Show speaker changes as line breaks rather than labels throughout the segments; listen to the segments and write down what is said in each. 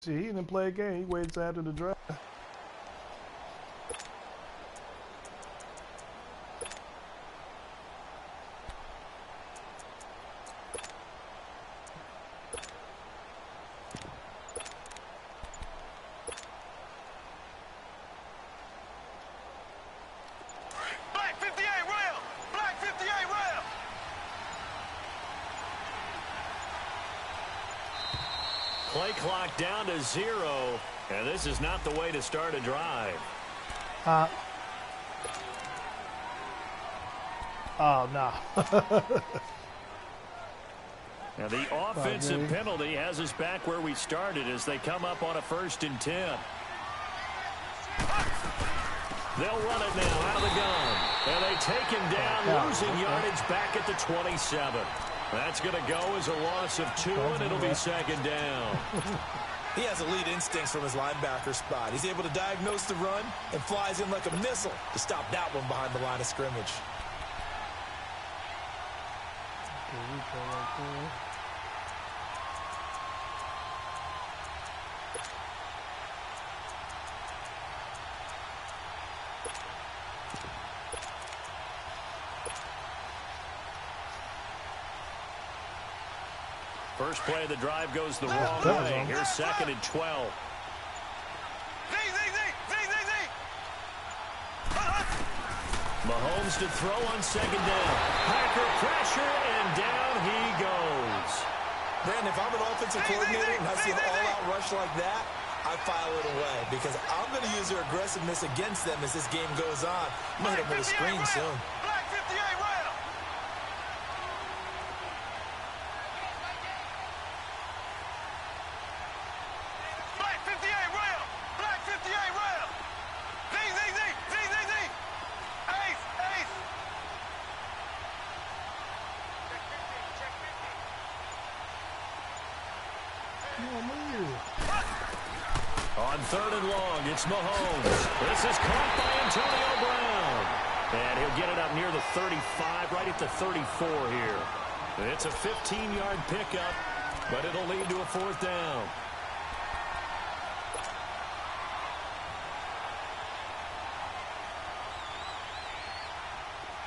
See, he didn't play a game. He waits after the draft.
Play clock down to 0, and this is not the way to start a drive.
Oh, no.
Now the offensive penalty has us back where we started as they come up on a 1st and 10. They'll run it now out of the gun. And they take him down, losing yardage back at the 27. That's going to go as a loss of 2, and it'll be 2nd down.
He has elite instincts from his linebacker spot. He's able to diagnose the run and flies in like a missile to stop that one behind the line of scrimmage.
First play of the drive goes the wrong way. Here's 2nd and 12. Mahomes to throw on 2nd down. Packer pressure, and down he goes.
Brandon, if I'm an offensive coordinator and I see an all-out rush like that, I file it away because I'm going to use their aggressiveness against them as this game goes on. I'm going to hit them with a screen soon.
On 3rd and long, it's Mahomes. This is caught by Antonio Brown. And he'll get it up near the 35, right at the 34 here. It's a 15-yard pickup, but it'll lead to a 4th down.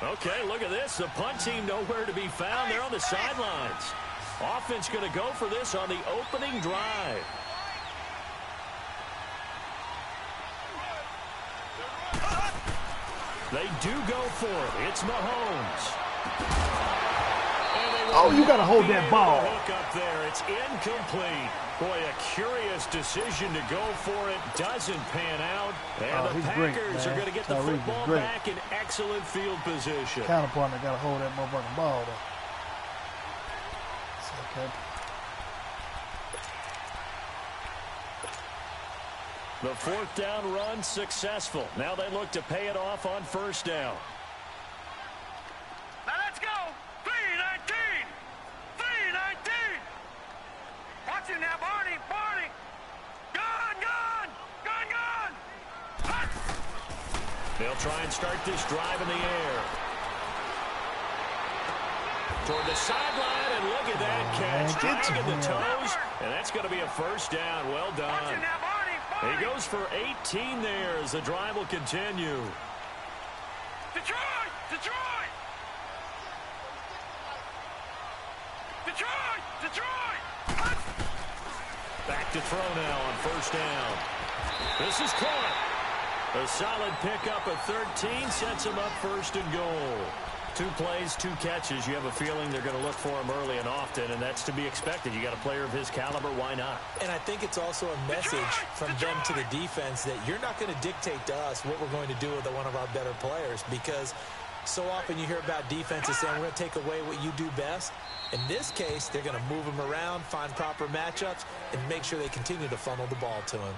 Okay, look at this. The punt team nowhere to be found. They're on the sidelines. Offense going to go for this on the opening drive. They do go for it. It's Mahomes.
Oh, you got to hold that ball.
Hook up there. It's incomplete. Boy, a curious decision to go for it. Doesn't pan out. And the Packers are going to get the football back in excellent field position.
Counterpoint, got to hold that motherfucking ball, though. It's okay.
The 4th down run successful. Now they look to pay it off on 1st down.
Now let's go. 3-19. 3-19. Watch it now, Barney. Barney. Gun.
They'll try and start this drive in the air. Toward the sideline, and look at that catch. Dragging the toes, and that's going to be a 1st down. Well done. He goes for 18 there as the drive will continue.
Detroit!
Back to throw now on 1st down. This is caught. A solid pickup of 13 sets him up 1st and goal. 2 plays, 2 catches. You have a feeling they're going to look for him early and often, and that's to be expected. You got a player of his caliber, why not?
And I think it's also a message from them to the defense that you're not going to dictate to us what we're going to do with one of our better players, because so often you hear about defenses saying we're going to take away what you do best. In this case, they're going to move him around, find proper matchups, and make sure they continue to funnel the ball to him.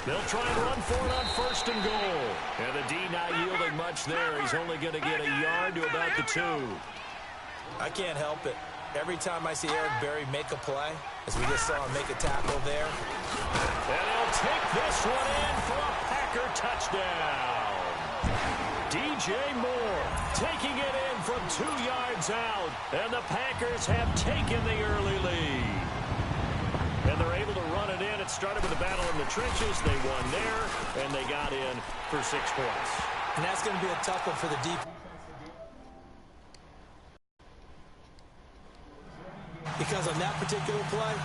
They'll try and run for it on first and goal. And the D not yielding much there. He's only going to get a yard to about the 2.
I can't help it. Every time I see Eric Berry make a play, as we just saw him make a tackle there.
And he'll take this one in for a Packer touchdown. DJ Moore taking it in from 2 yards out. And the Packers have taken the early lead. And they're able to run it in. It started with a battle in the trenches. They won there, and they got in for 6 points.
And that's going to be a tough one for the defense. Because on that particular play,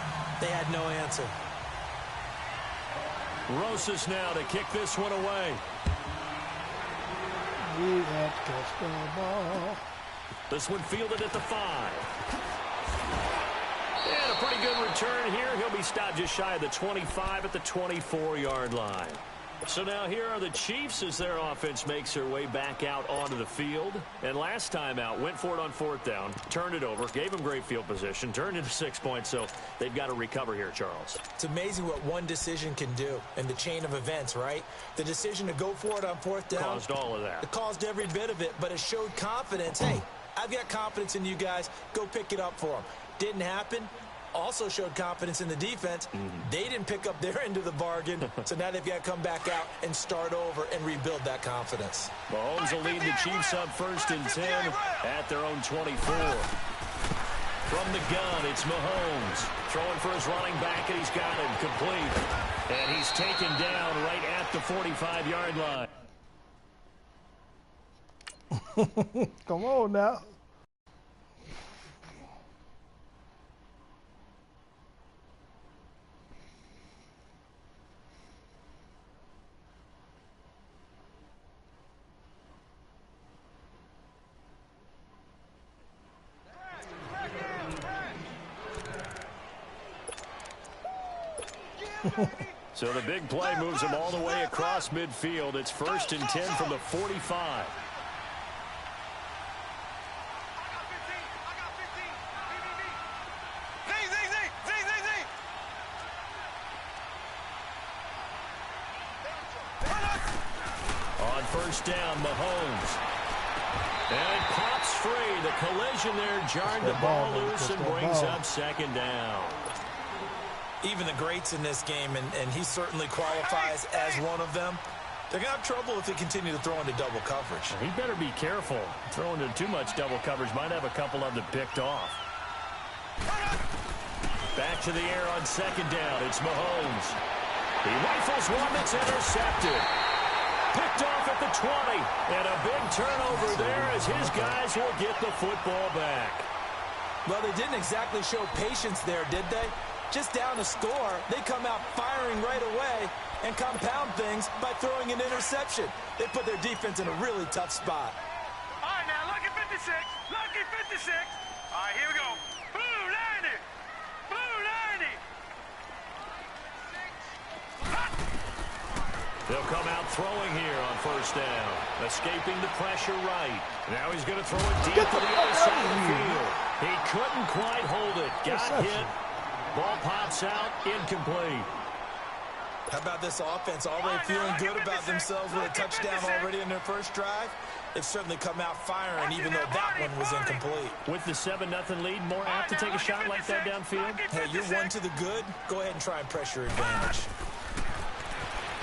they had no answer.
Rosas now to kick this one away.
We have to catch the ball.
This one fielded at the 5. And a pretty good return here. He'll be stopped just shy of the 25 at the 24-yard line. So now here are the Chiefs as their offense makes their way back out onto the field. And last time out, went for it on 4th down, turned it over, gave them great field position, turned into 6 points, so they've got to recover here, Charles.
It's amazing what one decision can do in the chain of events, right? The decision to go for it on 4th down.
Caused all of that.
It caused every bit of it, but it showed confidence. Hey, I've got confidence in you guys. Go pick it up for them. Didn't happen. Also showed confidence in the defense. They didn't pick up their end of the bargain, so now they've got to come back out and start over and rebuild that confidence.
Mahomes will lead the Chiefs up 1st and 10 at their own 24. From the gun, it's Mahomes. Throwing for his running back, and he's got him complete. And he's taken down right at the 45-yard line.
Come on now.
So the big play moves him all the way across midfield. It's 1st and 10 from the 45. On 1st down, Mahomes. And it pops free. The collision there jarred the ball loose and brings up 2nd down.
Even the greats in this game, and he certainly qualifies as one of them, they're going to have trouble if they continue to throw into double coverage.
He better be careful. Throwing into too much double coverage might have a couple of them picked off. Back to the air on 2nd down. It's Mahomes. He rifles one that's intercepted. Picked off at the 20. And a big turnover there as his guys will get the football back.
Well, they didn't exactly show patience there, did they? Just down a score, they come out firing right away and compound things by throwing an interception. They put their defense in a really tough spot.
All right, now, lucky 56. Lucky 56. All right, here we go. Blue 90. Blue 90.
They'll come out throwing here on 1st down. Escaping the pressure right. Now he's going to throw it deep to the other side of the field. He couldn't quite hold it. Got hit. Ball pops out, incomplete.
How about this offense? Already feeling good about themselves with a touchdown already in their first drive. They've certainly come out firing, even though that one was incomplete.
With the 7-0 lead, more apt to take a shot like that downfield?
Hey, you're one to the good. Go ahead and try and pressure advantage.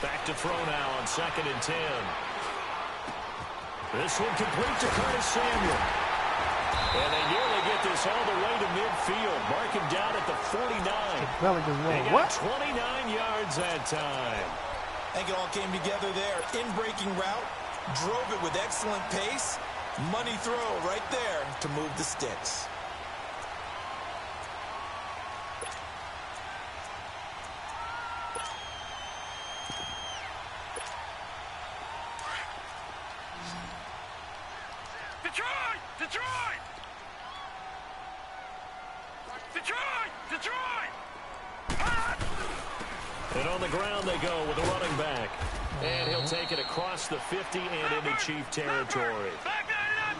Back to throw now on 2nd and 10. This one complete to Curtis Samuel. And they nearly get this all the way to midfield. Mark him down at the 49. They got 29 yards that time.
I think it all came together there. In-breaking route, drove it with excellent pace. Money throw right there to move the sticks.
Detroit! Detroit! Detroit! Detroit!
And on the ground they go with a running back. And he'll take it across the 50 and into Chief territory.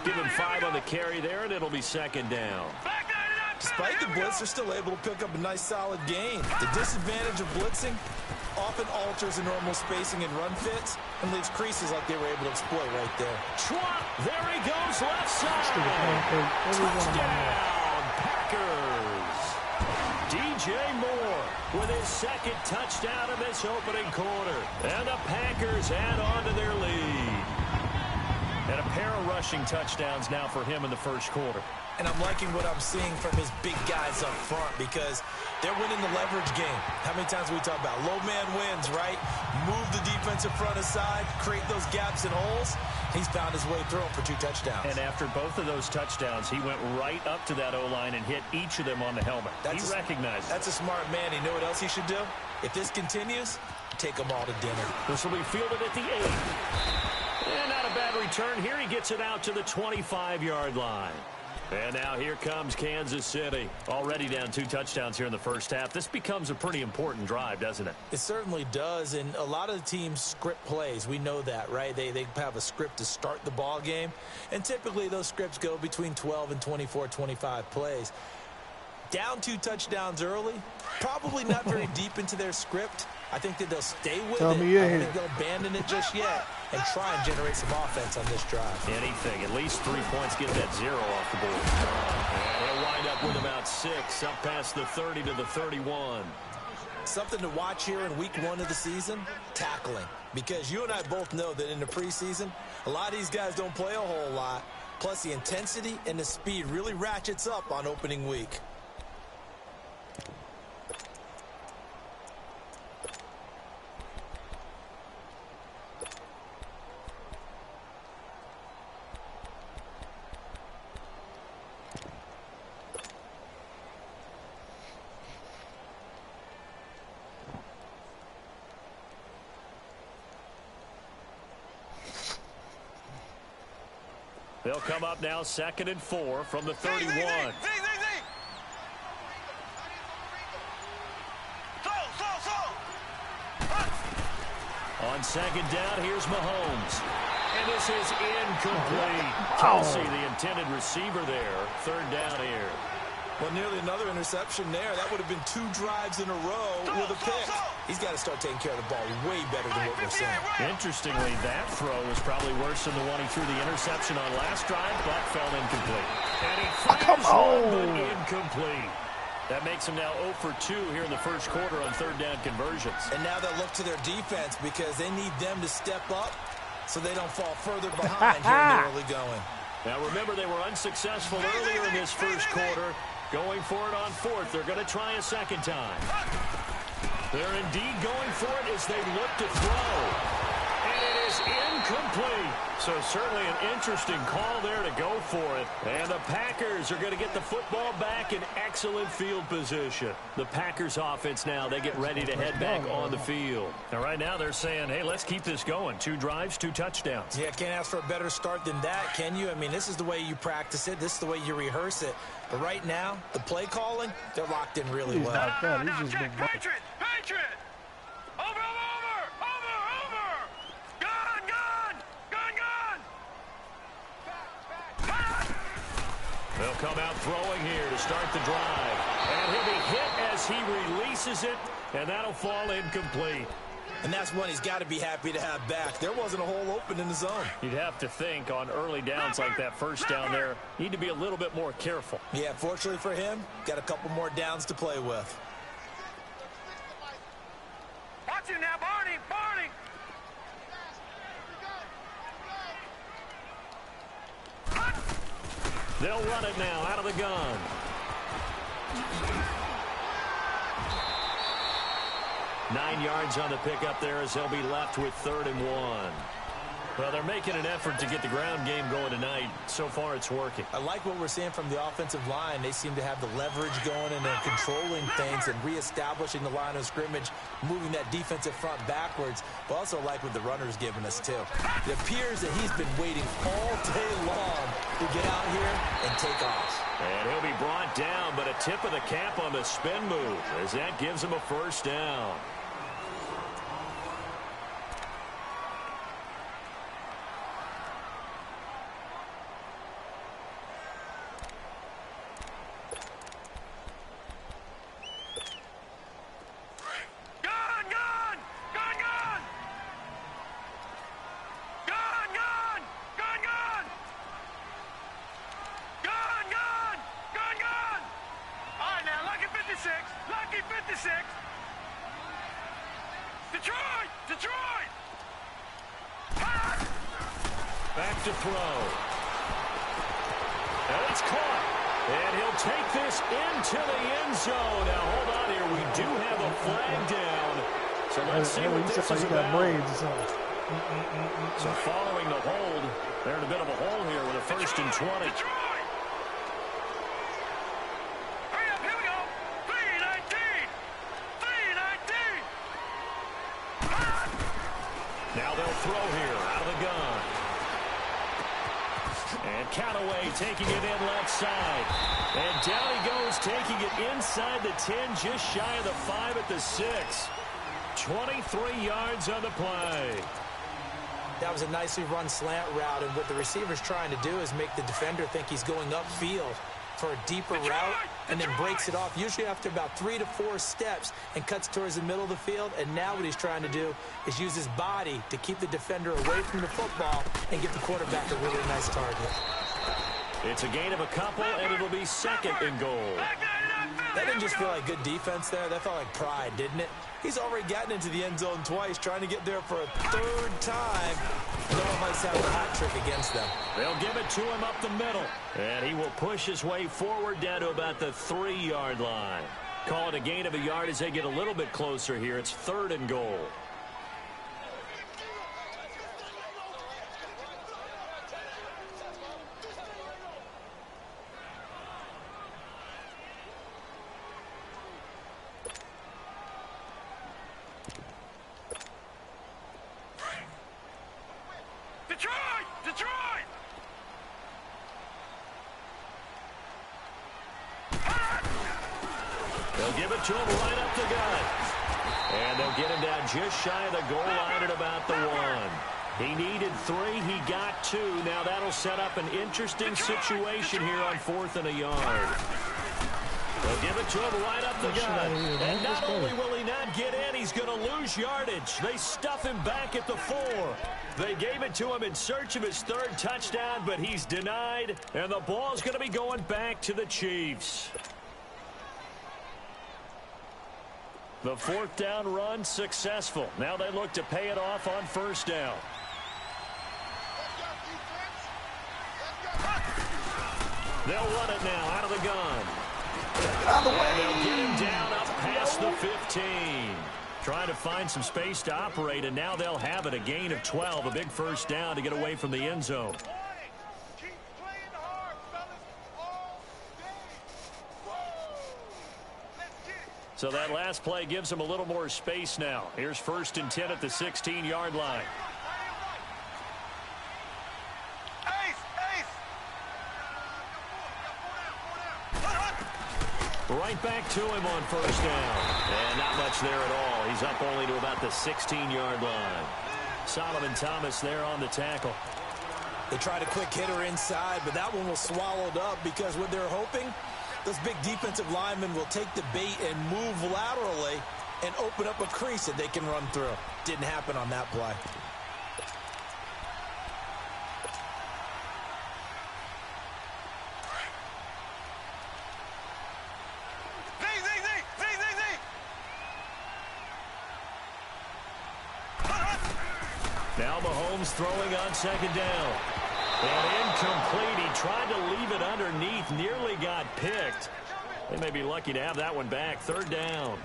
Give him 5 on the carry there, and it'll be 2nd down.
Despite the blitz, they're still able to pick up a nice solid gain. The disadvantage of blitzing, often alters the normal spacing and run fits and leaves creases like they were able to exploit right there.
Schwab, there he goes, left side. Touchdown, Packers. DJ Moore with his second touchdown of this opening quarter. And the Packers add on to their lead. And a pair of rushing touchdowns now for him in the first quarter.
And I'm liking what I'm seeing from his big guys up front because they're winning the leverage game. How many times we talk about low man wins, right? Move the defensive front aside, create those gaps and holes. He's found his way through for 2 touchdowns.
And after both of those touchdowns, he went right up to that O-line and hit each of them on the helmet. He recognized it.
That's a smart man. You know what else he should do? If this continues, take them all to dinner.
This will be fielded at the 8. And not a bad return here. He gets it out to the 25-yard line. And now here comes Kansas City. Already down 2 touchdowns here in the first half. This becomes a pretty important drive, doesn't it?
It certainly does. And a lot of the teams script plays. We know that, right? They have a script to start the ball game. And typically those scripts go between 12 and 24, 25 plays. Down 2 touchdowns early. Probably not very deep into their script. I think that they'll stay with it. I don't think they'll abandon it just yet and try and generate some offense on this drive.
Anything. At least 3 points, get that 0 off the board. And they'll wind up with about 6, up past the 30 to the 31.
Something to watch here in week 1 of the season, tackling. Because you and I both know that in the preseason, a lot of these guys don't play a whole lot. Plus the intensity and the speed really ratchets up on opening week.
They'll come up now 2nd and 4 from the 31. On 2nd down, here's Mahomes. And this is incomplete. Kelsey, the intended receiver there. 3rd down here.
Well, nearly another interception there. That would have been 2 drives in a row with a pick. He's got to start taking care of the ball way better than what we're seeing.
Interestingly, that throw was probably worse than the one he threw the interception on last drive, but fell incomplete. And he fires one, but incomplete. That makes him now 0 for 2 here in the first quarter on 3rd down conversions.
And now they'll look to their defense because they need them to step up so they don't fall further behind here in the early going.
Now remember, they were unsuccessful earlier in this first quarter. Going for it on 4th. They're going to try a 2nd time. They're indeed going for it as they look to throw. And it is incomplete. So certainly an interesting call there to go for it. And the Packers are going to get the football back in excellent field position. The Packers offense now, they get ready to head back on the field. Now right now they're saying, hey, let's keep this going. 2 drives, 2 touchdowns.
Yeah, can't ask for a better start than that, can you? I mean, this is the way you practice it. This is the way you rehearse it. But right now, the play calling, they're locked in really well.
Not bad. He's just big.
Patriot! Patriot! Over! Gun!
They'll come out throwing here to start the drive. And he'll be hit as he releases it, and that'll fall incomplete.
And that's one he's got to be happy to have back. There wasn't a hole open in the zone.
You'd have to think on early downs like that first down there, need to be a little bit more careful.
Yeah, fortunately for him, got a couple more downs to play with.
Watch it now, Barney! Barney!
They'll run it now out of the gun. Nine yards on the pickup there as they'll be left with 3rd and 1. Well, they're making an effort to get the ground game going tonight. So far, it's working.
I like what we're seeing from the offensive line. They seem to have the leverage going, and they're controlling things and reestablishing the line of scrimmage, moving that defensive front backwards. But also like what the runner's giving us, too. It appears that he's been waiting all day long to get out here and take off.
And he'll be brought down, but a tip of the cap on the spin move as that gives him a 1st down.
56. Detroit! Detroit!
Back to throw. And it's caught. And he'll take this into the end zone. Now, hold on here. We do have a flag down. So let's see what this is about. So following the hold, they're in a bit of a hole here with a 1st and 20.
Detroit! Hurry up, here we go. 3-19. 3-19.
Now they'll throw here out of the gun. And Callaway taking it in left side. And down he goes, taking it inside the 10, just shy of the 5 at the 6. 23 yards on the play.
That was a nicely run slant route, and what the receiver's trying to do is make the defender think he's going upfield for a deeper route, and then breaks it off, usually after about 3 to 4 steps, and cuts towards the middle of the field. And now what he's trying to do is use his body to keep the defender away from the football and give the quarterback a really nice target.
It's a gain of a couple, and it'll be 2nd and goal.
That didn't just feel like good defense there. That felt like pride, didn't it? He's already gotten into the end zone twice, trying to get there for a 3rd time. No one likes having a hat trick against them.
They'll give it to him up the middle. And he will push his way forward down to about the 3-yard line. Call it a gain of a yard as they get a little bit closer here. It's 3rd and goal.
Detroit! Detroit!
They'll give it to him right up the gut. And they'll get him down just shy of the goal line at about the 1. He needed 3. He got 2. Now that'll set up an interesting situation here on 4th and a yard. They'll give it to him right up the gut. And not only will he not get in, he's going to lose yardage. They stuff him back at the 4. They gave it to him in search of his 3rd touchdown, but he's denied. And the ball's going to be going back to the Chiefs. The 4th down run successful. Now they look to pay it off on 1st down. They'll run it now out of the gun.
Out of the way.
And they'll get him down up past the 15. Trying to find some space to operate, and now they'll have it. A gain of 12, a big 1st down to get away from the end zone.
Keep playing hard, fellas, all day. Let's get it.
So that last play gives him a little more space now. Here's 1st and 10 at the 16-yard line. Right back to him on 1st down. And not much there at all. He's up only to about the 16-yard line. Solomon Thomas there on the tackle.
They tried a quick hitter inside, but that one was swallowed up because what they're hoping, those big defensive linemen will take the bait and move laterally and open up a crease that they can run through. Didn't happen on that play.
Now Mahomes throwing on 2nd down. And incomplete. He tried to leave it underneath. Nearly got picked. They may be lucky to have that one back. 3rd down.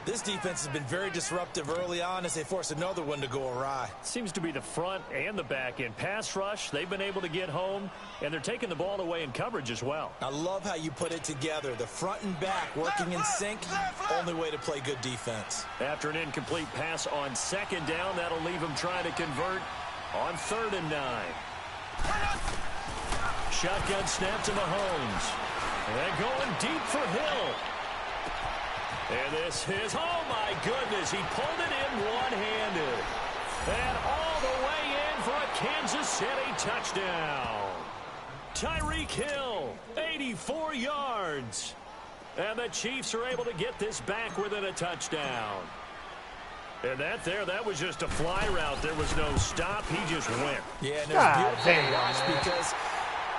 This defense has been very disruptive early on as they force another one to go awry.
Seems to be the front and the back end. Pass rush, they've been able to get home, and they're taking the ball away in coverage as well.
I love how you put it together. The front and back working in sync, only way to play good defense.
After an incomplete pass on 2nd down, that'll leave them trying to convert on 3rd and 9. Shotgun snap to Mahomes. And going deep for Hill. And this is, oh my goodness, he pulled it in one-handed. And all the way in for a Kansas City touchdown. Tyreek Hill, 84 yards. And the Chiefs are able to get this back within a touchdown. And that was just a fly route. There was no stop. He just went.
Yeah, and it was beautiful to watch because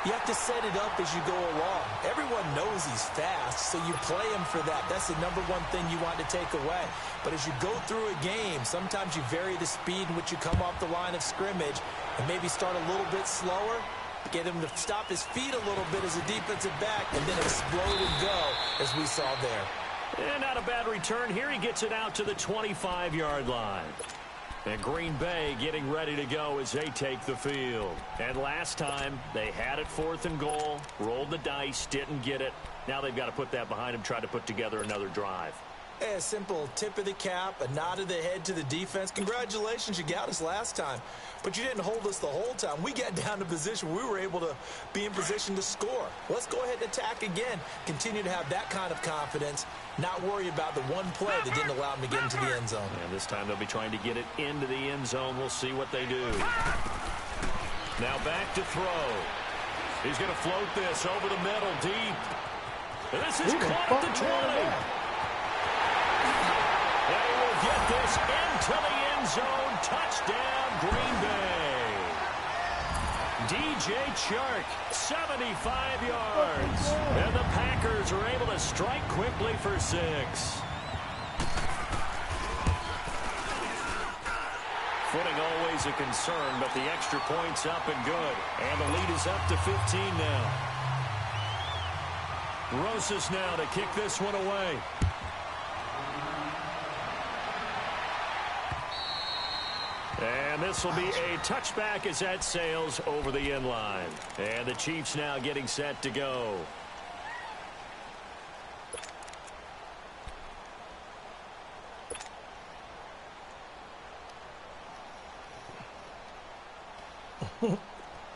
You have to set it up as you go along. Everyone knows he's fast, so you play him for that. That's the number one thing you want to take away. But as you go through a game, sometimes you vary the speed in which you come off the line of scrimmage and maybe start a little bit slower, get him to stop his feet a little bit as a defensive back, and then explode and go, as we saw there.
And not a bad return here. He gets it out to the 25-yard line. And Green Bay getting ready to go as they take the field. And last time, they had it 4th and goal, rolled the dice, didn't get it. Now they've got to put that behind them, try to put together another drive.
A simple tip of the cap, a nod of the head to the defense. Congratulations, you got us last time. But you didn't hold us the whole time. We got down to position. We were able to be in position to score. Let's go ahead and attack again. Continue to have that kind of confidence. Not worry about the one play that didn't allow them to get into the end zone.
And this time they'll be trying to get it into the end zone. We'll see what they do. Now back to throw. He's going to float this over the middle deep. And this is caught at the 20. They will get this into the end zone. Touchdown, Green Bay. DJ Chark, 75 yards. And the Packers are able to strike quickly for 6. Footing always a concern, but the extra point's up and good. And the lead is up to 15 now. Rosas now to kick this one away. And this will be a touchback as that sails over the end line. And the Chiefs now getting set to go.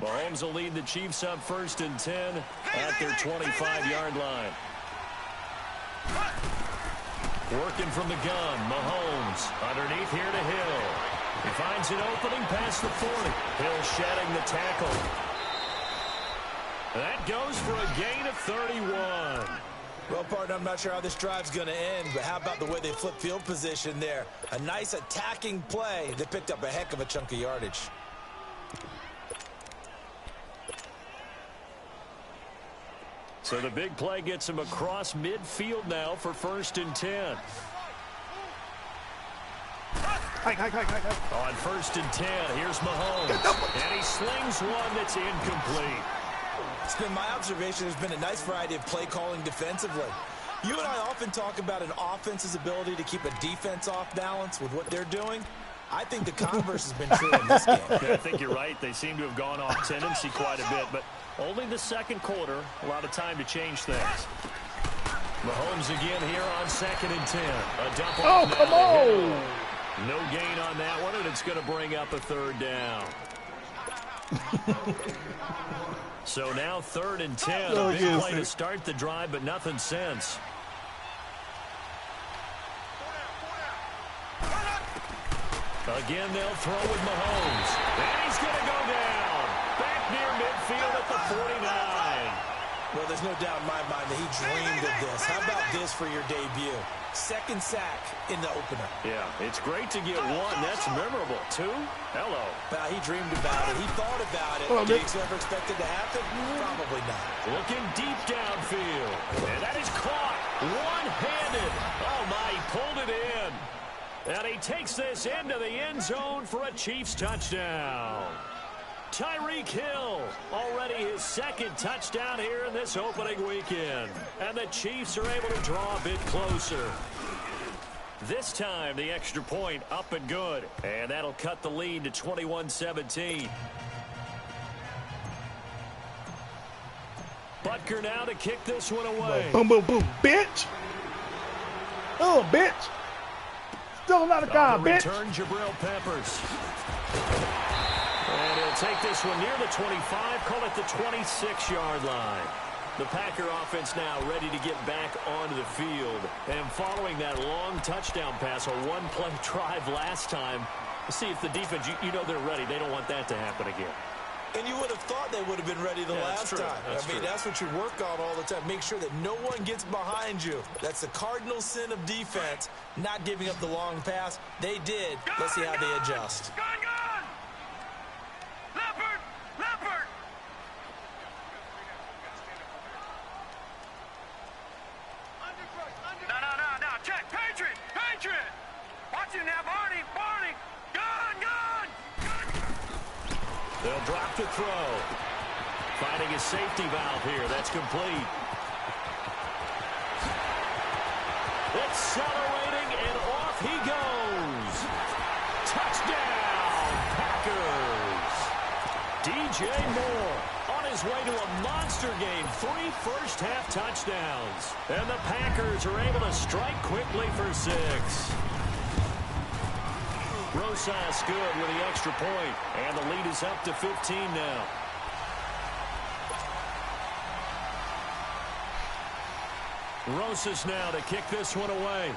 Mahomes will lead the Chiefs up 1st and 10 at their 25-yard line. Working from the gun, Mahomes underneath here to Hill. He finds an opening past the 40. Hill shedding the tackle. That goes for a gain of 31.
Well, partner, I'm not sure how this drive's going to end, but how about the way they flip field position there? A nice attacking play that picked up a heck of a chunk of yardage.
So the big play gets him across midfield now for 1st and 10. On 1st and 10, here's Mahomes. And he slings one that's incomplete.
It's been my observation there's been a nice variety of play calling defensively. You and I often talk about an offense's ability to keep a defense off balance with what they're doing. I think the converse has been true in this game.
Yeah, I think you're right. They seem to have gone off tendency quite a bit, but only the second quarter, a lot of time to change things. Mahomes again here on 2nd and 10. A dump off
come on!
No gain on that one, and it's going to bring up a 3rd down. So now 3rd and 10. A big play to start the drive, but nothing since. Again, they'll throw with Mahomes. And he's going to go down. Back near midfield at the 49.
Well, there's no doubt in my mind that he dreamed of this. How about this for your debut? 2nd sack in the opener.
Yeah, it's great to get 1. That's memorable. 2? Hello.
He dreamed about it. He thought about it. Did he ever expect it to happen? Probably not.
Looking deep downfield. And that is caught. One-handed. Oh, my, he pulled it in. And he takes this into the end zone for a Chiefs touchdown. Tyreek Hill, already his 2nd touchdown here in this opening weekend. And the Chiefs are able to draw a bit closer. This time, the extra point up and good. And that'll cut the lead to 21-17. Butker now to kick this one away.
Boom, boom, boom, bitch. Oh, bitch. Still not a guy, bitch.
Return Jabril Peppers. And he'll take this one near the 25, call it the 26-yard line. The Packer offense now ready to get back onto the field. And following that long touchdown pass, a one-play drive last time, see if the defense, you know they're ready. They don't want that to happen again.
And you would have thought they would have been ready the last time. That's what you work on all the time. Make sure that no one gets behind you. That's the cardinal sin of defense, not giving up the long pass. They did. Let's see how they adjust.
Leopard! Leopard!
They'll drop the throw. Finding a safety valve here. That's complete. Accelerating, and off he goes. Touchdown, Packers. DJ Moore on his way to a monster game. 3 first-half touchdowns. And the Packers are able to strike quickly for 6. Rosas good with the extra point, and the lead is up to 15 now. Rosas now to kick this one away.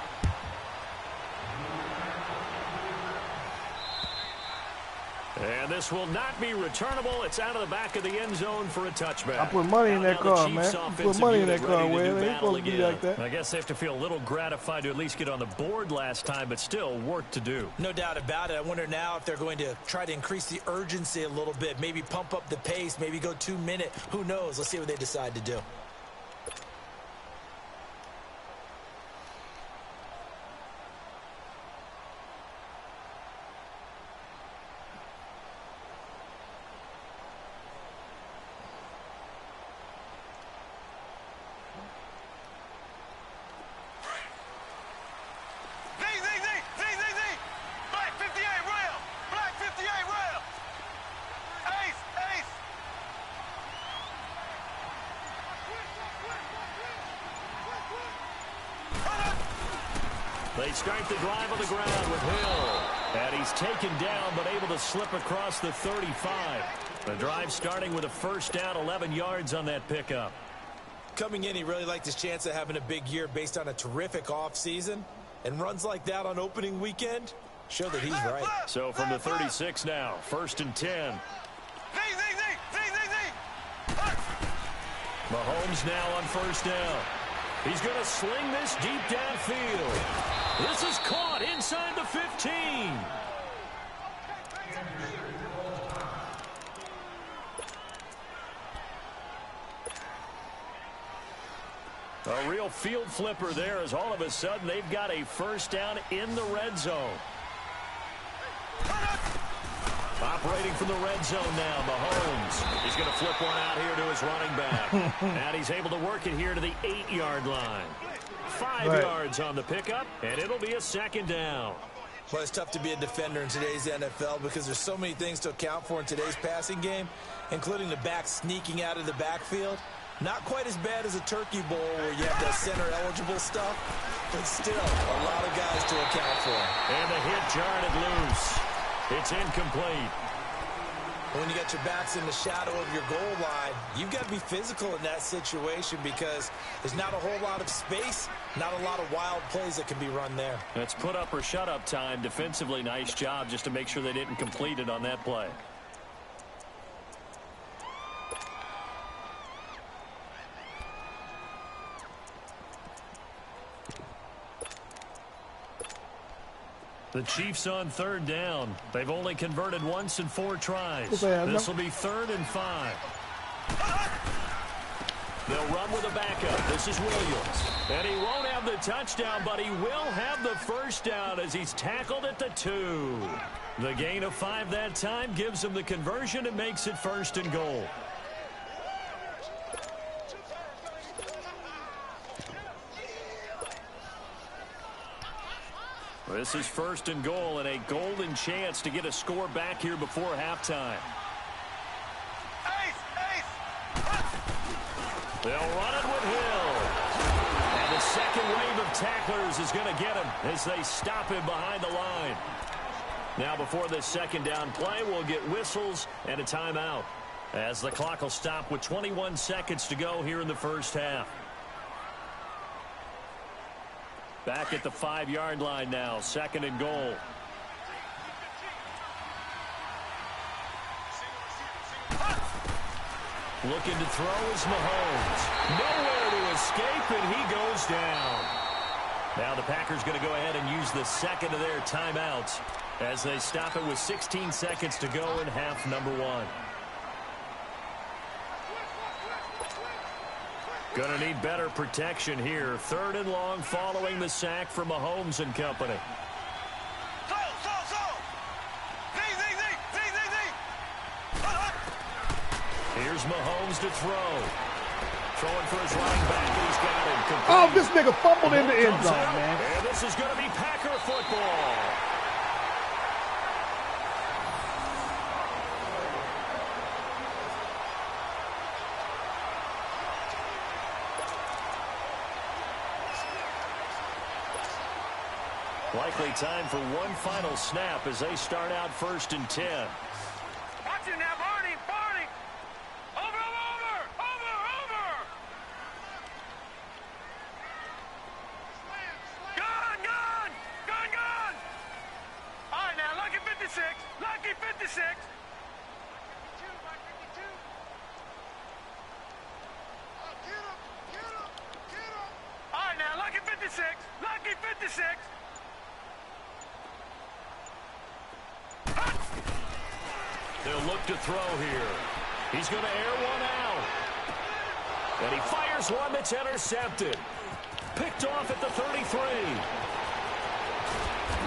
And this will not be returnable. It's out of the back of the end zone for a touchback.
I put money in that car, man. I put money in that car, Will. It ain't supposed to be like that.
I guess they have to feel a little gratified to at least get on the board last time, but still work to do.
No doubt about it. I wonder now if they're going to try to increase the urgency a little bit, maybe pump up the pace, maybe go 2-minute. Who knows? Let's see what they decide to do.
They start the drive on the ground with Hill. And he's taken down, but able to slip across the 35. The drive starting with a first down, 11 yards on that pickup.
Coming in, he really liked his chance of having a big year based on a terrific offseason. And runs like that on opening weekend show that he's right.
So from the 36 now, 1st and 10. Mahomes now on first down. He's going to sling this deep downfield. This is caught inside the 15. A real field flipper there as all of a sudden they've got a first down in the red zone. Operating from the red zone now, Mahomes. He's going to flip one out here to his running back. And he's able to work it here to the 8-yard line. 5 yards on the pickup, and it'll be a second down.
Well, it's tough to be a defender in today's NFL because there's so many things to account for in today's passing game, including the back sneaking out of the backfield. Not quite as bad as a turkey bowl where you have the center-eligible stuff, but still a lot of guys to account for.
And the hit jarred it loose. It's incomplete.
When you got your backs in the shadow of your goal line, you've got to be physical in that situation because there's not a whole lot of space, not a lot of wild plays that can be run there.
That's put up or shut up time. Defensively, nice job just to make sure they didn't complete it on that play. The Chiefs on 3rd down. They've only converted once in 4 tries. This will be 3rd and 5. They'll run with a backup. This is Williams. And he won't have the touchdown, but he will have the first down as he's tackled at the 2. The gain of 5 that time gives him the conversion and makes it 1st and goal. This is 1st and goal and a golden chance to get a score back here before halftime. They'll run it with Hill. And the second wave of tacklers is going to get him as they stop him behind the line. Now before this second down play, we'll get whistles and a timeout as the clock will stop with 21 seconds to go here in the first half. Back at the 5-yard line now, 2nd and goal. Looking to throw is Mahomes. Nowhere to escape, and he goes down. Now the Packers going to go ahead and use the second of their timeouts as they stop it with 16 seconds to go in half number 1. Going to need better protection here. 3rd and long following the sack from Mahomes and company. Here's Mahomes to throw. Throwing for his running back, and he's got him. Complete.
Oh, this nigga fumbled in the end zone, man.
And this is going to be Packer football. Likely time for one final snap as they start out 1st and 10.
Watch it now, Barney, Barney. Over. Gun. All right, now, lucky 56. Lucky 56. All right, now, lucky 56. Lucky 56.
They'll look to throw here. He's going to air one out. And he fires one that's intercepted. Picked off at the 33.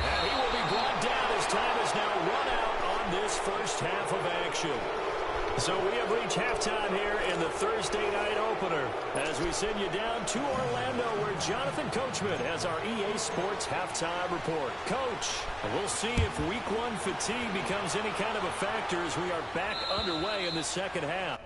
And he will be brought down as time is now run out on this first half of action. So we have reached halftime here in the Thursday night opener as we send you down to Orlando where Jonathan Coachman has our EA Sports halftime report. Coach, we'll see if week 1 fatigue becomes any kind of a factor as we are back underway in the second half.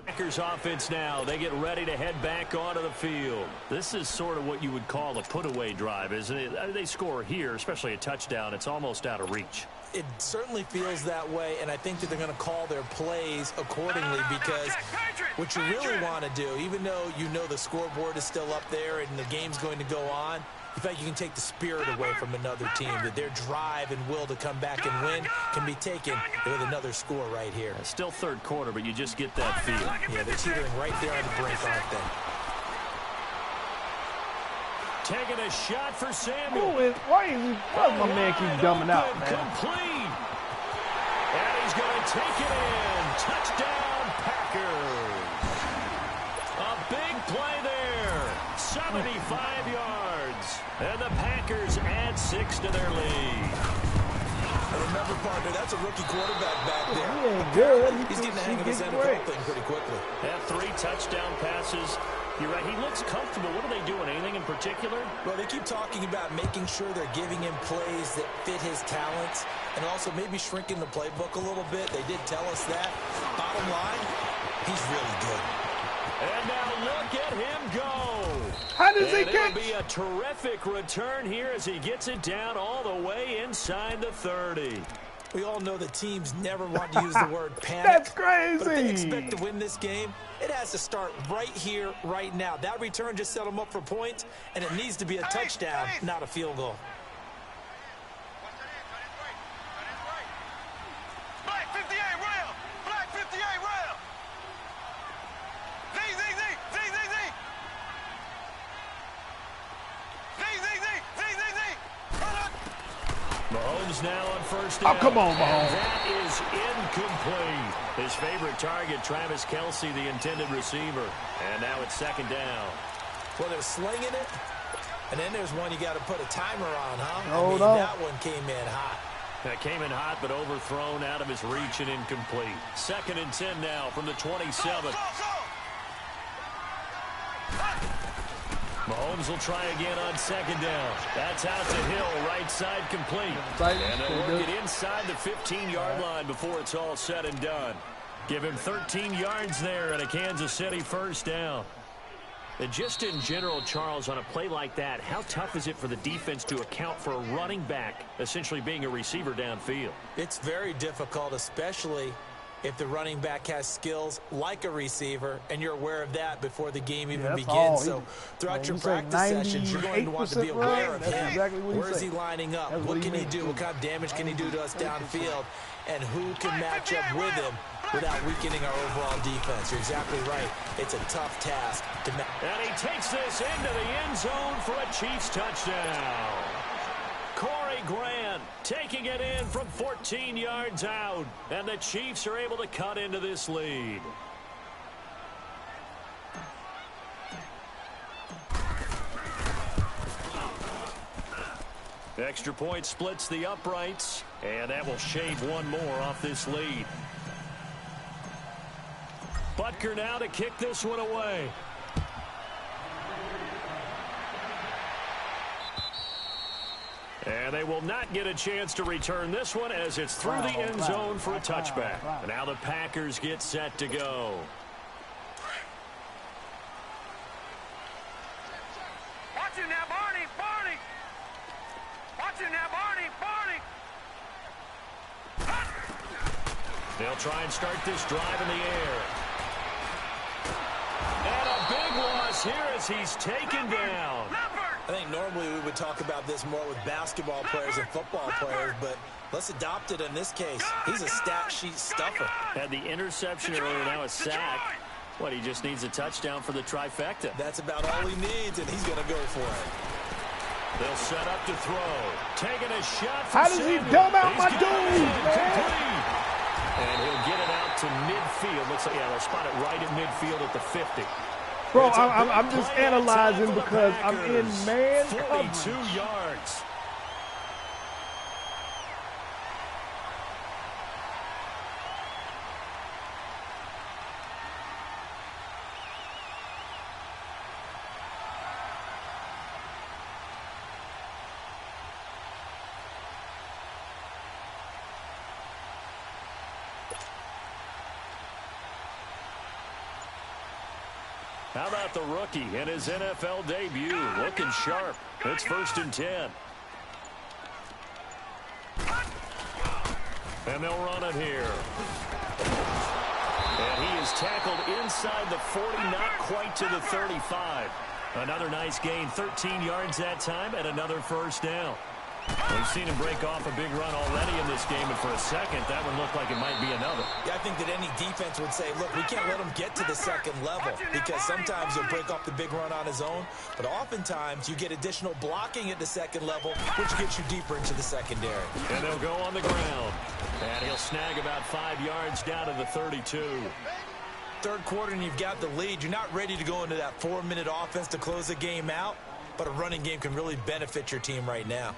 Packers offense now. They get ready to head back onto the field. This is sort of what you would call a put-away drive, isn't it? They score here, especially a touchdown. It's almost out of reach.
It certainly feels that way, and I think that they're going to call their plays accordingly because what you really want to do, even though you know the scoreboard is still up there and the game's going to go on, in fact, you can take the spirit away from another team, that their drive and will to come back and win can be taken with another score right here.
It's still third quarter, but you just get that feel.
Yeah, they're teetering right there on the brink, aren't they?
Taking a shot for Samuel.
Why does my man keep dumbing out, man?
Complete. And he's going to take it in. Touchdown, Packers. A big play there. 75 yards. And the Packers add 6 to their lead.
And remember, partner, that's a rookie quarterback back there.
He ain't good.
He's getting the hang of his NFL thing pretty quickly.
Have 3 touchdown passes. You're right, he looks comfortable. What are they doing? Anything in particular?
Well, they keep talking about making sure they're giving him plays that fit his talents and also maybe shrinking the playbook a little bit. They did tell us that. Bottom line, he's really good.
And now look at him go.
How does he catch?
It'll be a terrific return here as he gets it down all the way inside the 30.
We all know that teams never want to use the word panic.
That's crazy.
But if they expect to win this game, it has to start right here, right now. That return just set them up for points, and it needs to be a touchdown, not a field goal.
Black 58 rail. Black 58 rail. Z.
Mahomes now on first down.
Oh, come on, Mahomes.
And that is incomplete. His favorite target, Travis Kelce, the intended receiver. And now it's second down.
Well, they're slinging it, and then there's one you got to put a timer on, huh?
Hold on.
That one came in hot.
That came in hot, but overthrown out of his reach and incomplete. 2nd and 10 now from the 27. Mahomes will try again on second down. That's out to Hill, right side complete. And they'll work it inside the 15-yard line before it's all said and done. Give him 13 yards there and a Kansas City first down. And just in general, Charles, on a play like that, how tough is it for the defense to account for a running back essentially being a receiver downfield?
It's very difficult, especially if the running back has skills like a receiver, and you're aware of that before the game even begins. So throughout your practice sessions, you're going to want to be aware of him.
Exactly
where is he lining up? What can he do? What kind of damage can he do to us downfield? And who can match up with him without weakening our overall defense? You're exactly right. It's a tough task to match.
And he takes this into the end zone for a Chiefs touchdown. Corey Grant taking it in from 14 yards out. And the Chiefs are able to cut into this lead. Extra point splits the uprights. And that will shave one more off this lead. Butker now to kick this one away. And they will not get a chance to return this one as it's through the end zone for a touchback. And now the Packers get set to go.
Watch it now, Barney, Barney. Watch it now, Barney, Barney.
They'll try and start this drive in the air. And a big loss here as he's taken down.
I think normally we would talk about this more with basketball players and football players, but let's adopt it in this case. He's a stat sheet stuffer.
Had the interception earlier, now a sack. What, he just needs a touchdown for the trifecta.
That's about all he needs, and he's going to go for it.
They'll set up to throw. Taking a shot for
How does he dumb out my dude, man?
And he'll get it out to midfield. Looks like, yeah, they'll spot it right at midfield at the 50.
Bro, I'm just analyzing because I'm in man coverage.
42 yards. How about the rookie in his NFL debut? Looking sharp. It's 1st and 10. And they'll run it here. And he is tackled inside the 40, not quite to the 35. Another nice gain, 13 yards that time, and another 1st down. We've seen him break off a big run already in this game, and for a second, that one looked like it might be another.
Yeah, I think that any defense would say, look, we can't let him get to the second level, because sometimes he'll break off the big run on his own, but oftentimes you get additional blocking at the second level, which gets you deeper into the secondary.
And they'll go on the ground, and he'll snag about 5 yards down to the 32.
Third quarter, and you've got the lead. You're not ready to go into that 4-minute offense to close the game out, but a running game can really benefit your team right now.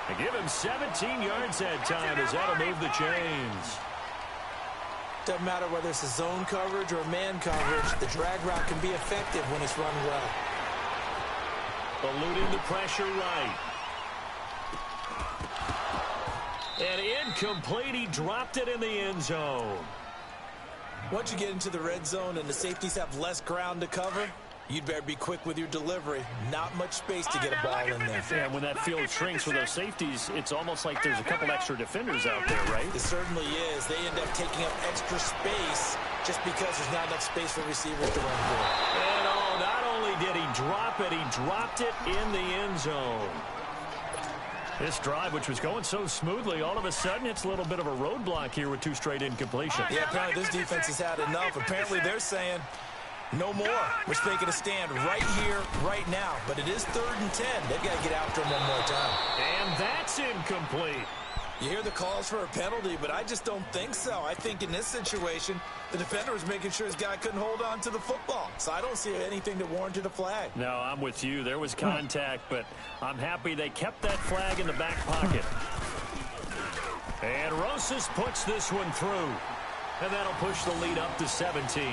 They give him 17 yards that time as that'll move the chains.
Doesn't matter whether it's a zone coverage or man coverage, the drag route can be effective when it's run well.
Eluding the pressure right. And incomplete, he dropped it in the end zone.
Once you get into the red zone and the safeties have less ground to cover, you'd better be quick with your delivery. Not much space to get a ball in there.
Yeah, when that field shrinks with those safeties, it's almost like there's a couple extra defenders out there, right?
It certainly is. They end up taking up extra space just because there's not enough space for receivers to run through.
And not only did he drop it, he dropped it in the end zone. This drive, which was going so smoothly, all of a sudden it's a little bit of a roadblock here with 2 straight incompletions.
Yeah, apparently this defense has had enough. Apparently they're saying, no more. We're making a stand right here, right now. But it is 3rd and 10. They've got to get after him one more time.
And that's incomplete.
You hear the calls for a penalty, but I just don't think so. I think in this situation, the defender was making sure his guy couldn't hold on to the football. So I don't see anything that warranted a flag.
No, I'm with you. There was contact, but I'm happy they kept that flag in the back pocket. And Rosas puts this one through. And that'll push the lead up to 17.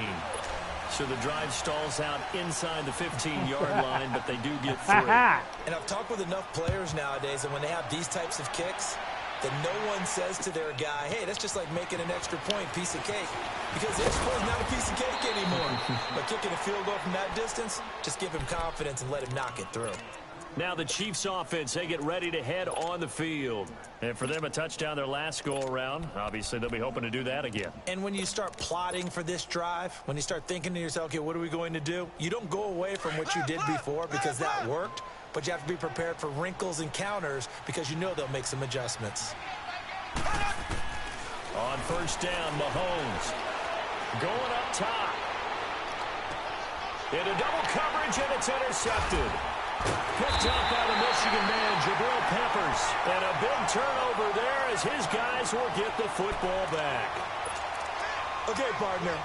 So the drive stalls out inside the 15-yard line, but they do get through.
And I've talked with enough players nowadays, and when they have these types of kicks, that no one says to their guy, hey, that's just like making an extra point, piece of cake. Because the extra point is not a piece of cake anymore. But kicking a field goal from that distance, just give him confidence and let him knock it through.
Now the Chiefs offense, they get ready to head on the field. And for them, a touchdown their last go-around. Obviously, they'll be hoping to do that again.
And when you start plotting for this drive, when you start thinking to yourself, okay, what are we going to do? You don't go away from what you did before because that worked, but you have to be prepared for wrinkles and counters because you know they'll make some adjustments.
On first down, Mahomes going up top. Into double coverage, and it's intercepted. Picked up by the Michigan man, Jabril Peppers. And a big turnover there as his guys will get the football back.
Okay, partner,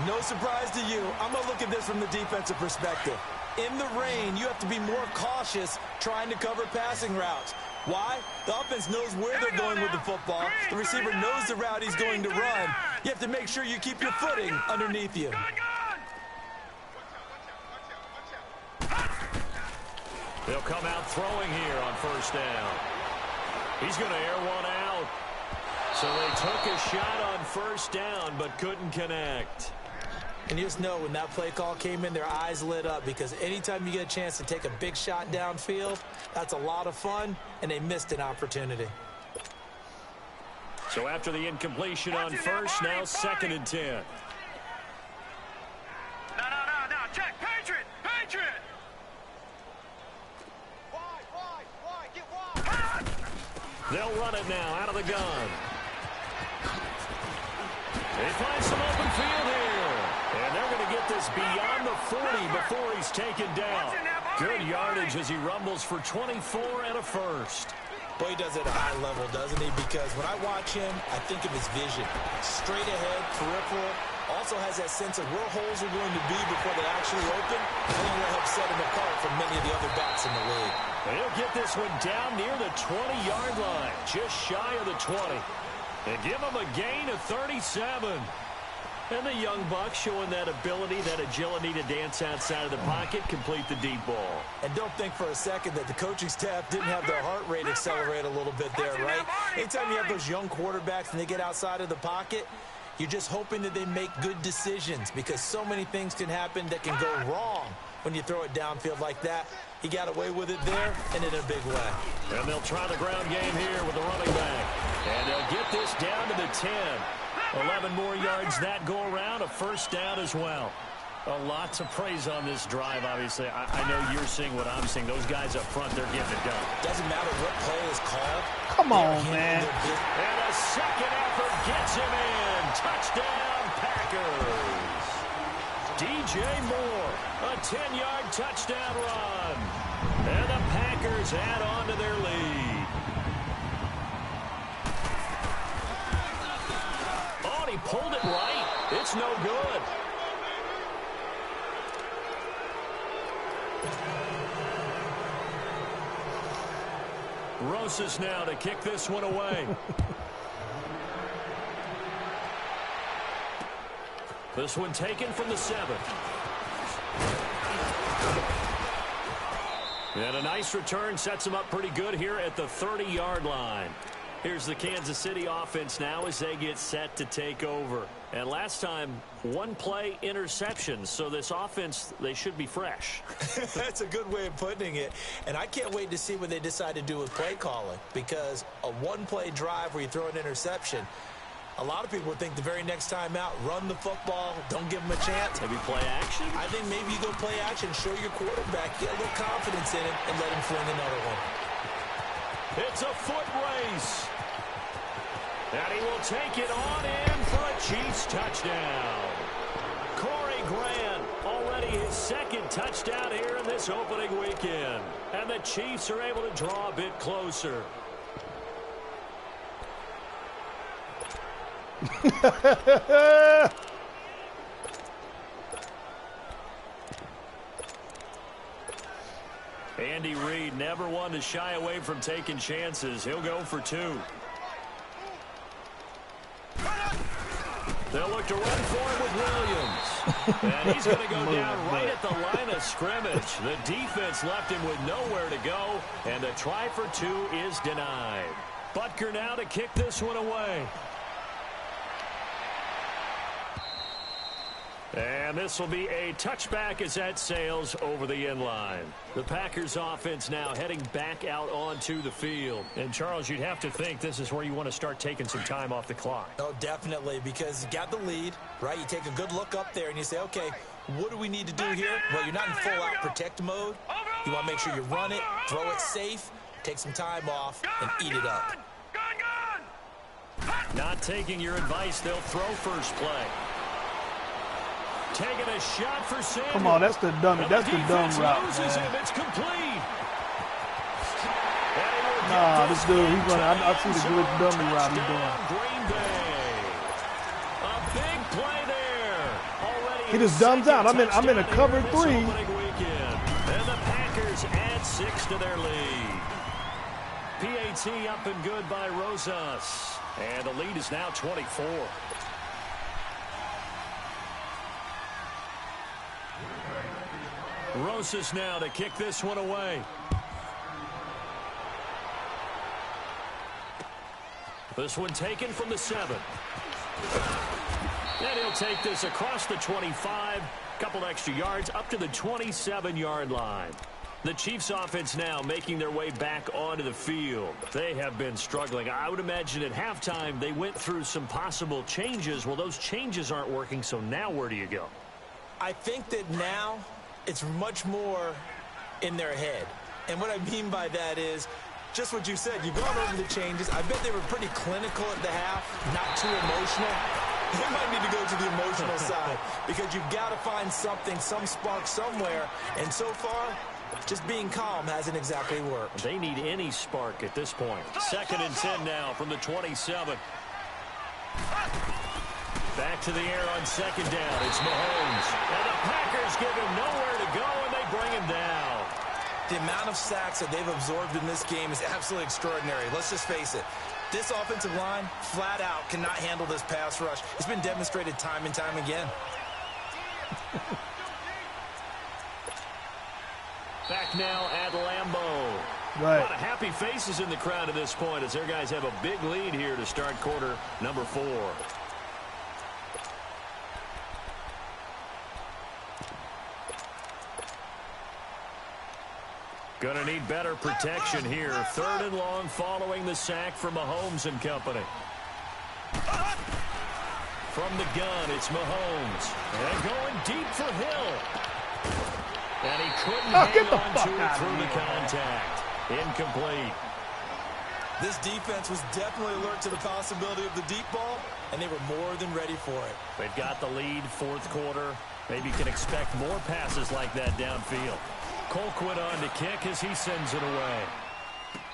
no surprise to you. I'm going to look at this from the defensive perspective. In the rain, you have to be more cautious trying to cover passing routes. Why? The offense knows where they're going with the football. The receiver knows the route he's going to run. You have to make sure you keep your footing underneath you.
They'll come out throwing here on first down. He's going to air one out. So they took a shot on first down but couldn't connect.
And you just know when that play call came in, their eyes lit up because anytime you get a chance to take a big shot downfield, that's a lot of fun, and they missed an opportunity.
So after the incompletion on first, now 2nd and 10.
No, check, Patriot! Get wide!
They'll run it now out of the gun. They find some open field here. And they're going to get this beyond the 40 before he's taken down. Good yardage as he rumbles for 24 and a first.
Boy, he does it at a high level, doesn't he? Because when I watch him, I think of his vision. Straight ahead, peripheral. Also has that sense of where holes are going to be before they actually open. I think that helps set him apart from many of the other backs in the league.
And he'll get this one down near the 20-yard line, just shy of the 20. And give him a gain of 37. And the young buck showing that ability, that agility to dance outside of the pocket, complete the deep ball.
And don't think for a second that the coaching staff didn't have their heart rate accelerate a little bit there, right? Anytime you have those young quarterbacks and they get outside of the pocket, you're just hoping that they make good decisions because so many things can happen that can go wrong when you throw it downfield like that. He got away with it there and in a big way.
And they'll try the ground game here with the running back. And they'll get this down to the 10. 11 more yards that go around, a first down as well. Lots of praise on this drive, obviously. I know you're seeing what I'm seeing. Those guys up front, they're getting it done.
Doesn't matter what play is called.
Come on, man.
And a second effort gets him in. Touchdown, Packers. DJ Moore, a 10-yard touchdown run. And the Packers add on to their lead. Oh, he pulled it right. It's no good. Rosas now to kick this one away. This one taken from the 7. And a nice return sets him up pretty good here at the 30-yard line. Here's the Kansas City offense now as they get set to take over. And last time, one play interception. So this offense, they should be fresh.
That's a good way of putting it. And I can't wait to see what they decide to do with play calling. Because a one-play drive where you throw an interception, a lot of people would think the very next time out, run the football, don't give them a chance.
Maybe play action?
I think maybe you go play action, show your quarterback, get a little confidence in him, and let him fling another one.
It's a foot race. And he will take it on in for a Chiefs touchdown. Corey Grant, already his second touchdown here in this opening weekend. And the Chiefs are able to draw a bit closer. Andy Reid never one to shy away from taking chances. He'll go for 2. They'll look to run for it with Williams. And he's going to go down right at the line of scrimmage. The defense left him with nowhere to go. And the try for 2 is denied. Butker now to kick this one away. And this will be a touchback as that sails over the end line. The Packers offense now heading back out onto the field. And, Charles, you'd have to think this is where you want to start taking some time off the clock.
Oh, definitely, because you got the lead, right? You take a good look up there and you say, okay, what do we need to do here? Well, you're not in full-out protect mode. You want to make sure you run it, throw it safe, take some time off, and eat it up.
Not taking your advice, they'll throw first play. Taking a shot for Samuel.
Come on, that's the dumb route.
It's complete.
Nah, this dude, he's gonna. I see the good dummy route he's doing.
Green Bay. A big play there. Already
he just dumbs out. I'm in a cover 3.
And the Packers add 6 to their lead. PAT up and good by Rosas. And the lead is now 24. Rosas now to kick this one away. This one taken from the 7. And he'll take this across the 25. Couple extra yards up to the 27-yard line. The Chiefs offense now making their way back onto the field. They have been struggling. I would imagine at halftime they went through some possible changes. Well, those changes aren't working, so now where do you go?
I think that now it's much more in their head. And what I mean by that is just what you said. You've gone over the changes. I bet they were pretty clinical at the half, not too emotional. They might need to go to the emotional side because you've got to find something, some spark somewhere. And so far, just being calm hasn't exactly worked.
They need any spark at this point. 2nd and 10 now from the 27. Back to the air on 2nd down. It's Mahomes. And the Packers give him nowhere to go, and they bring him down.
The amount of sacks that they've absorbed in this game is absolutely extraordinary. Let's just face it. This offensive line, flat out, cannot handle this pass rush. It's been demonstrated time and time again.
Back now at Lambeau.
Right.
A lot of happy faces in the crowd at this point as their guys have a big lead here to start quarter number 4. Going to need better protection here. 3rd and long following the sack from Mahomes and company. From the gun, it's Mahomes. And going deep for Hill. And he couldn't hang on to it through the contact. Incomplete.
This defense was definitely alert to the possibility of the deep ball, and they were more than ready for it.
They've got the lead, 4th quarter. Maybe you can expect more passes like that downfield. Colquitt on to kick as he sends it away.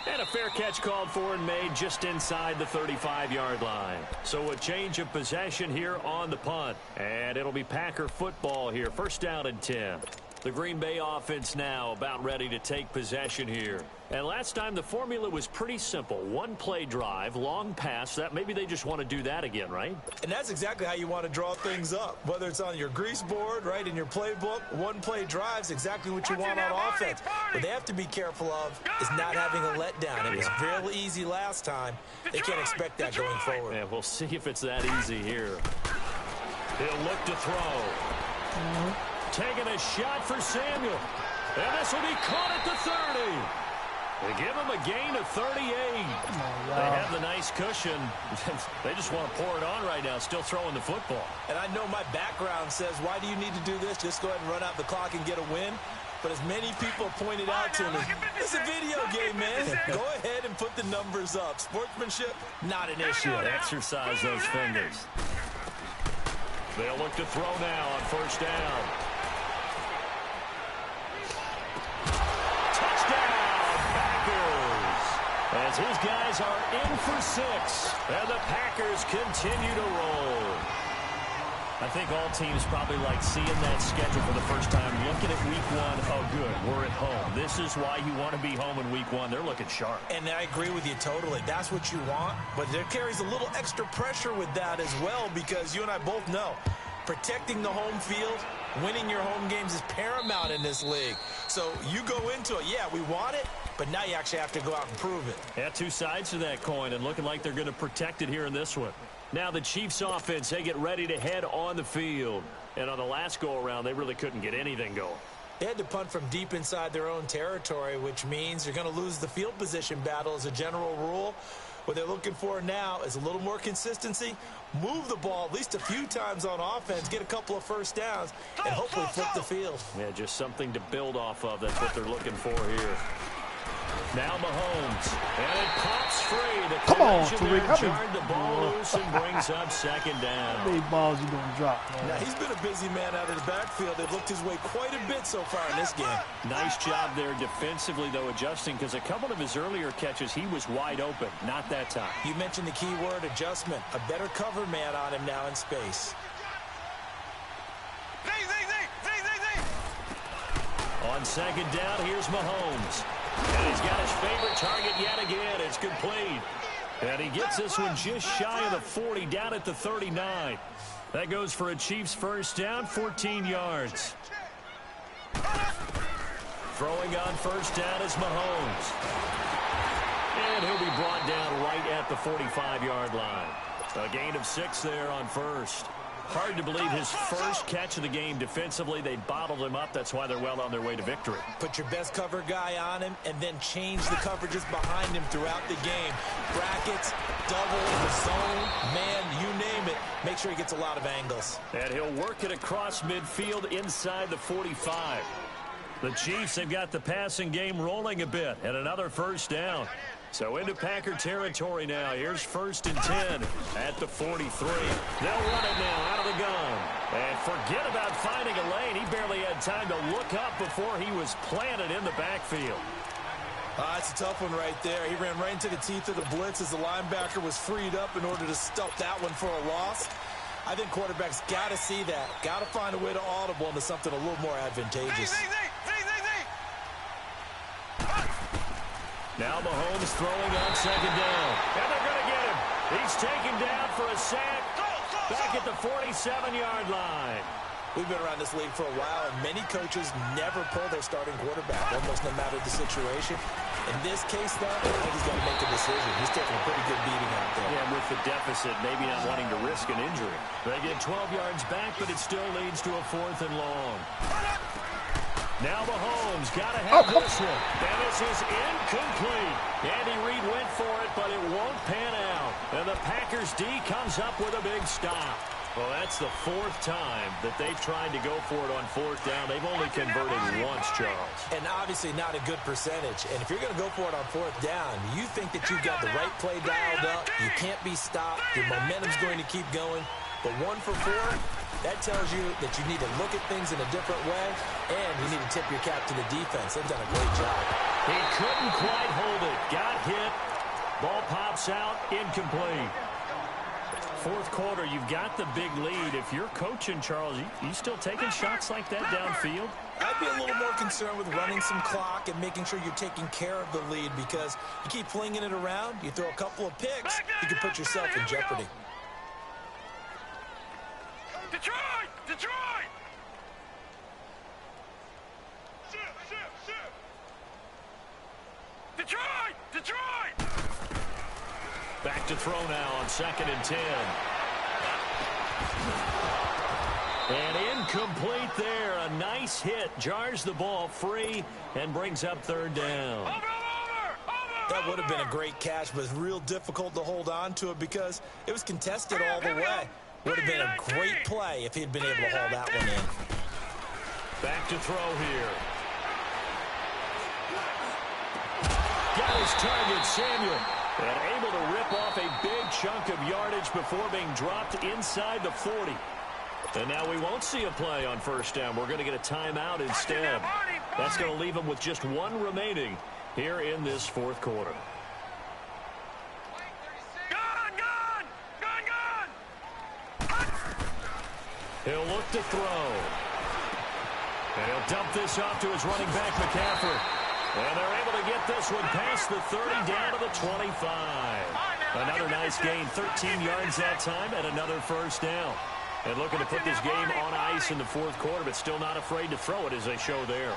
And a fair catch called for and made just inside the 35-yard line. So a change of possession here on the punt. And it'll be Packer football here. 1st down and 10. The Green Bay offense now about ready to take possession here. And last time the formula was pretty simple. 1-play drive, long pass. That maybe they just want to do that again, right?
And that's exactly how you want to draw things up. Whether it's on your grease board, right, in your playbook, 1-play drive's exactly what you want on offense. What they have to be careful of is not having a letdown. It was real easy last time. They can't expect that going forward.
Yeah, we'll see if it's that easy here. He'll look to throw. Taking a shot for Samuel. And this will be caught at the 30. They give him a gain of 38. They have the nice cushion. They just want to pour it on right now, still throwing the football.
And I know my background says, why do you need to do this? Just go ahead and run out the clock and get a win. But as many people pointed out to me, it's a video game, man. Go ahead and put the numbers up. Sportsmanship, not an issue.
Exercise those fingers. They'll look to throw now on 1st down. As his guys are in for 6, and the Packers continue to roll. I think all teams probably like seeing that schedule for the first time, looking at week 1. Oh, good, we're at home. This is why you want to be home in week 1. They're looking sharp.
And I agree with you totally. That's what you want, but there carries a little extra pressure with that as well because you and I both know protecting the home field, winning your home games is paramount in this league. So you go into it, yeah, we want it, but now you actually have to go out and prove it.
Yeah, 2 sides to that coin, and looking like they're going to protect it here in this one. Now the Chiefs offense, they get ready to head on the field. And on the last go-around, they really couldn't get anything going.
They had to punt from deep inside their own territory, which means you're going to lose the field position battle as a general rule. What they're looking for now is a little more consistency, move the ball at least a few times on offense, get a couple of first downs, and hopefully flip the field.
Yeah, just something to build off of. That's what they're looking for here. Now Mahomes, and it pops free. The
Come on,
collision
Tariq.
there jarred the ball loose and brings up second down.
How many balls you gonna drop, man?
Now, he's been a busy man out of the backfield. They've looked his way quite a bit so far in this game.
Nice job there defensively, though, adjusting, because a couple of his earlier catches, he was wide open. Not that time.
You mentioned the key word, adjustment. A better cover man on him now in space.
On second down, here's Mahomes. And he's got his favorite target yet again. It's complete. And he gets this one just shy of the 40, down at the 39. That goes for a Chiefs first down, 14 yards. Throwing on first down is Mahomes. And he'll be brought down right at the 45-yard line. A gain of 6 there on first. Hard to believe his first catch of the game defensively. They bottled him up. That's why they're well on their way to victory.
Put your best cover guy on him and then change the coverages behind him throughout the game. Brackets, double, zone, man, you name it. Make sure he gets a lot of angles.
And he'll work it across midfield inside the 45. The Chiefs have got the passing game rolling a bit, and another first down. So into Packer territory now. Here's first and 10 at the 43. They'll run it now out of the gun. And forget about finding a lane. He barely had time to look up before he was planted in the backfield.
That's a tough one right there. He ran right into the teeth of the blitz as the linebacker was freed up in order to stuff that one for a loss. I think quarterbacks got to see that. Got to find a way to audible into something a little more advantageous.
Now Mahomes throwing on second down. And they're going to get him. He's taken down for a sack back at the 47-yard line.
We've been around this league for a while, and many coaches never pull their starting quarterback, almost no matter the situation. In this case, though, I think he's got to make a decision. He's taking a pretty good beating out there.
Yeah, with the deficit, maybe not wanting to risk an injury. They get 12 yards back, but it still leads to a 4th and long. Now Mahomes got to have this one. And this is incomplete. Andy Reid went for it, but it won't pan out. And the Packers D comes up with a big stop. Well, that's the 4th time that they've tried to go for it on 4th down. They've only converted once, Charles.
And obviously not a good percentage. And if you're going to go for it on 4th down, you think that you've got the right play dialed up. You can't be stopped. Your momentum's going to keep going. But 1 for 4, that tells you that you need to look at things in a different way, and you need to tip your cap to the defense. They've done a great job.
He couldn't quite hold it. Got hit. Ball pops out. Incomplete. 4th quarter, you've got the big lead. If you're coaching, Charles, you still taking shots like that downfield?
I'd be a little more concerned with running some clock and making sure you're taking care of the lead, because you keep flinging it around, you throw a couple of picks, you can put yourself in jeopardy.
Detroit! Detroit! Detroit! Detroit!
Back to throw now on 2nd and 10. And incomplete there. A nice hit. Jars the ball free and brings up 3rd down.
That would have been a great catch, but it's real difficult to hold on to it because it was contested all the way. Would have been a great play if he'd been able to haul that one in.
Back to throw here. Got his target, Samuel. And able to rip off a big chunk of yardage before being dropped inside the 40. And now we won't see a play on 1st down. We're going to get a timeout instead. That's going to leave him with just 1 remaining here in this 4th quarter. He'll look to throw. And he'll dump this off to his running back, McCaffrey. And they're able to get this one past the 30 down to the 25. Another nice gain, 13 yards that time, and another 1st down. And looking to put this game on ice in the 4th quarter, but still not afraid to throw it as they show there.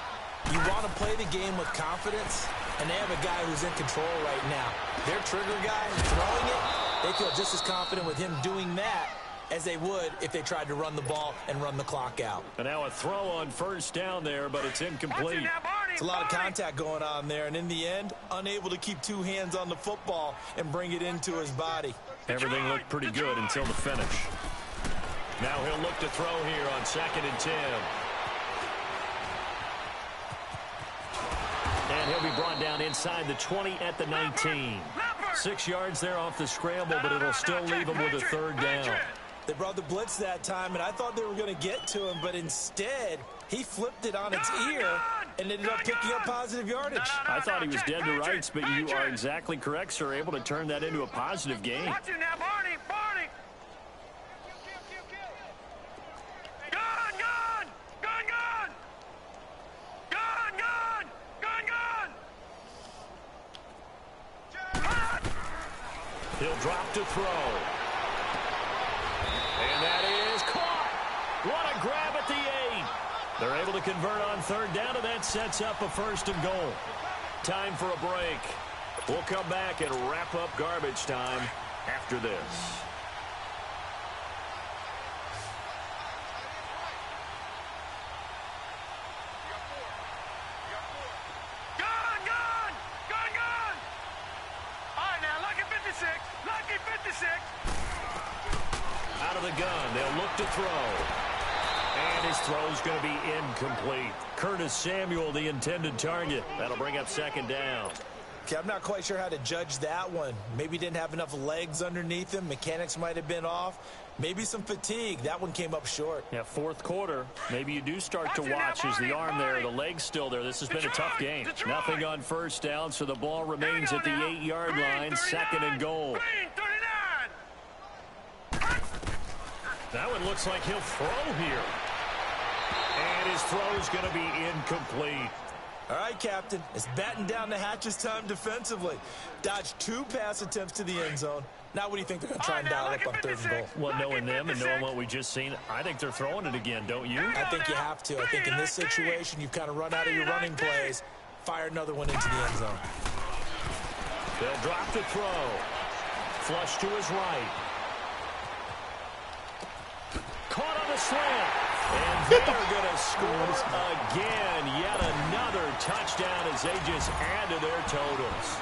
You want to play the game with confidence, and they have a guy who's in control right now. Their trigger guy throwing it, they feel just as confident with him doing that as they would if they tried to run the ball and run the clock out.
And now a throw on first down there, but it's incomplete.
It's a lot of contact going on there, and in the end, unable to keep two hands on the football and bring it into his body.
Everything looked pretty good until the finish. Now he'll look to throw here on 2nd and 10. And he'll be brought down inside the 20 at the 19. 6 yards there off the scramble, but it'll still leave him with a 3rd down.
They brought the blitz that time, and I thought they were going to get to him, but instead, he flipped it on its ear and ended up picking up positive yardage.
I thought he was dead to rights, but you are exactly correct, sir. Able to turn that into a positive gain.
Watch it now, Barney! Barney! Gun! Gun! Gun! Gun! Gun! Gun! Gun! Gun!
He'll drop to throw. And that is caught. What a grab at the 8. They're able to convert on 3rd down, and that sets up a 1st and goal. Time for a break. We'll come back and wrap up garbage time after this.
Gun! Gun! Gun! Gun! All right, now, lucky 56. Lucky 56.
Out of the gun, they'll look to throw. And his throw's going to be incomplete. Curtis Samuel, the intended target. That'll bring up 2nd down.
Okay, I'm not quite sure how to judge that one. Maybe didn't have enough legs underneath him. Mechanics might have been off. Maybe some fatigue. That one came up short.
Yeah, 4th quarter. Maybe you do start to watch as the arm there, the leg's still there. This has been a tough game. Nothing on 1st down, so the ball remains at the 8-yard line. 2nd and goal. That one looks like he'll throw here. And his throw is going to be incomplete.
All right, Captain. It's batten down the hatches time defensively. Dodged 2 pass attempts to the end zone. Now what do you think they're going to try and dial up on 3rd and goal?
Well, knowing them and knowing what we just seen, I think they're throwing it again, don't you?
I think you have to. I think in this situation, you've kind of run out of your running plays. Fire another one into the end zone.
They'll drop the throw. Flush to his right. Caught on the slant. And they're going to score again. Yet another touchdown as they just add to their totals.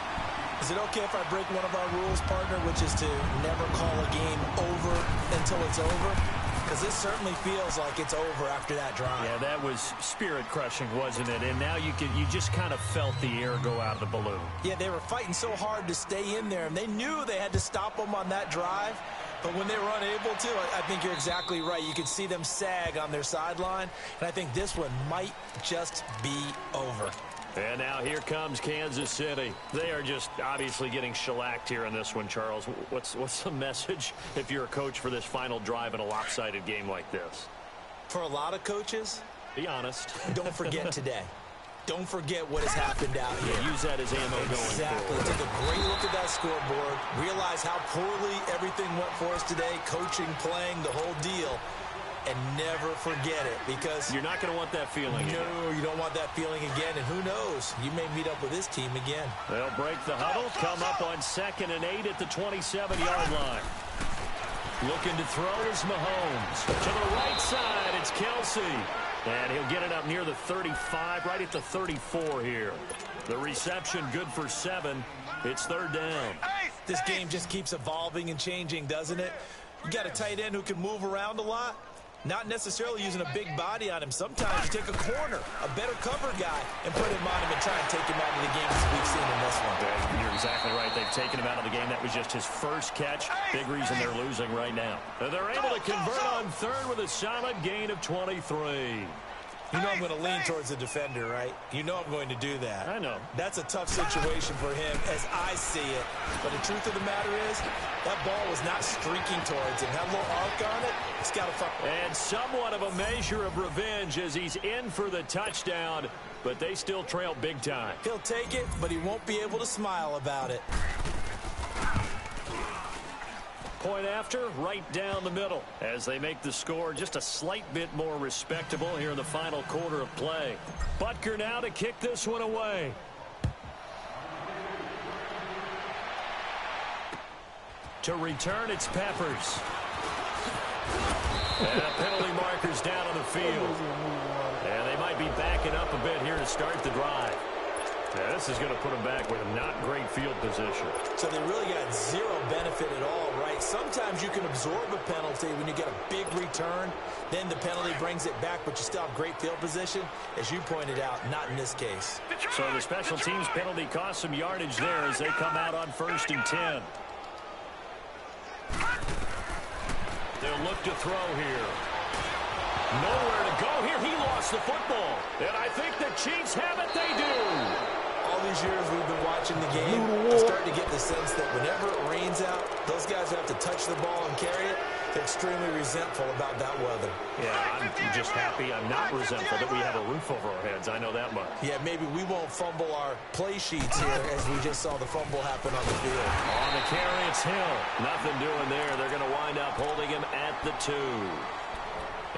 Is it okay if I break one of our rules, partner, which is to never call a game over until it's over? Because this certainly feels like it's over after that drive.
Yeah, that was spirit-crushing, wasn't it? And now you just kind of felt the air go out of the balloon.
Yeah, they were fighting so hard to stay in there, and they knew they had to stop them on that drive. But when they were unable to, I think you're exactly right. You could see them sag on their sideline, and I think this one might just be over.
And now here comes Kansas City. They are just obviously getting shellacked here in this one, Charles. What's the message if you're a coach for this final drive in a lopsided game like this?
For a lot of coaches,
be honest.
Don't forget today. Don't forget what has happened out here.
Yeah, use that as ammo going forward.
Exactly. Take a great look at that scoreboard. Realize how poorly everything went for us today. Coaching, playing, the whole deal. And never forget it, because
you're not going to want that feeling again.
No, you don't want that feeling again, and who knows, you may meet up with this team again.
They'll break the huddle, come up on 2nd and 8 at the 27-yard line. Looking to throw is Mahomes. To the right side, it's Kelsey. And he'll get it up near the 35, right at the 34 here. The reception good for 7. It's 3rd down.
This game just keeps evolving and changing, doesn't it? You got a tight end who can move around a lot. Not necessarily using a big body on him. Sometimes you take a corner, a better cover guy, and put him on him and try and take him out of the game as we've seen in this one.
Yeah, you're exactly right. They've taken him out of the game. That was just his first catch. Big reason they're losing right now. They're able to convert on 3rd with a solid gain of 23.
You know I'm going to lean towards the defender, right? You know I'm going to do that.
I know.
That's a tough situation for him as I see it. But the truth of the matter is, that ball was not streaking towards him. That little arc on it, it's got to fuck.
And somewhat of a measure of revenge as he's in for the touchdown, but they still trail big time.
He'll take it, but he won't be able to smile about it.
Point after, right down the middle as they make the score just a slight bit more respectable here in the final quarter of play. Butker now to kick this one away. To return, it's Peppers. And a penalty marker's down on the field. And they might be backing up a bit here to start the drive. Yeah, this is going to put them back with a not great field position.
So they really got zero benefit at all, right? Sometimes you can absorb a penalty when you get a big return. Then the penalty brings it back, but you still have great field position. As you pointed out, not in this case.
So the special teams penalty cost some yardage there as they come out on 1st and 10. They'll look to throw here. Nowhere to go here. He lost the football. And I think the Chiefs have it. They do.
All these years we've been watching the game, I'm starting to get the sense that whenever it rains out, those guys who have to touch the ball and carry it, they're extremely resentful about that weather.
Yeah, I'm just happy I'm not resentful that we have a roof over our heads. I know that much.
Yeah, maybe we won't fumble our play sheets here as we just saw the fumble happen on the field.
On the carry, it's Hill. Nothing doing there. They're going to wind up holding him at the 2.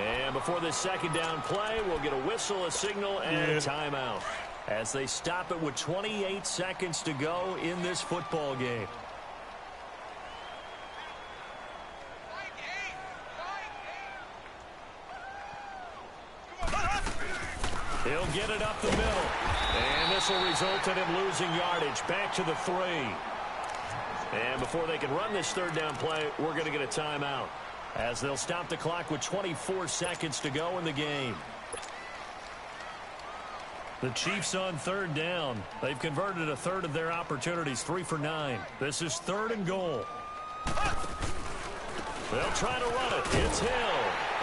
And before this second down play, we'll get a whistle, a signal, and a timeout as they stop it with 28 seconds to go in this football game. He'll get it up the middle. And this will result in him losing yardage. Back to the 3. And before they can run this third down play, we're going to get a timeout, as they'll stop the clock with 24 seconds to go in the game. The Chiefs on 3rd down. They've converted a third of their opportunities, 3 for 9. This is 3rd and goal. They'll try to run it. It's Hill.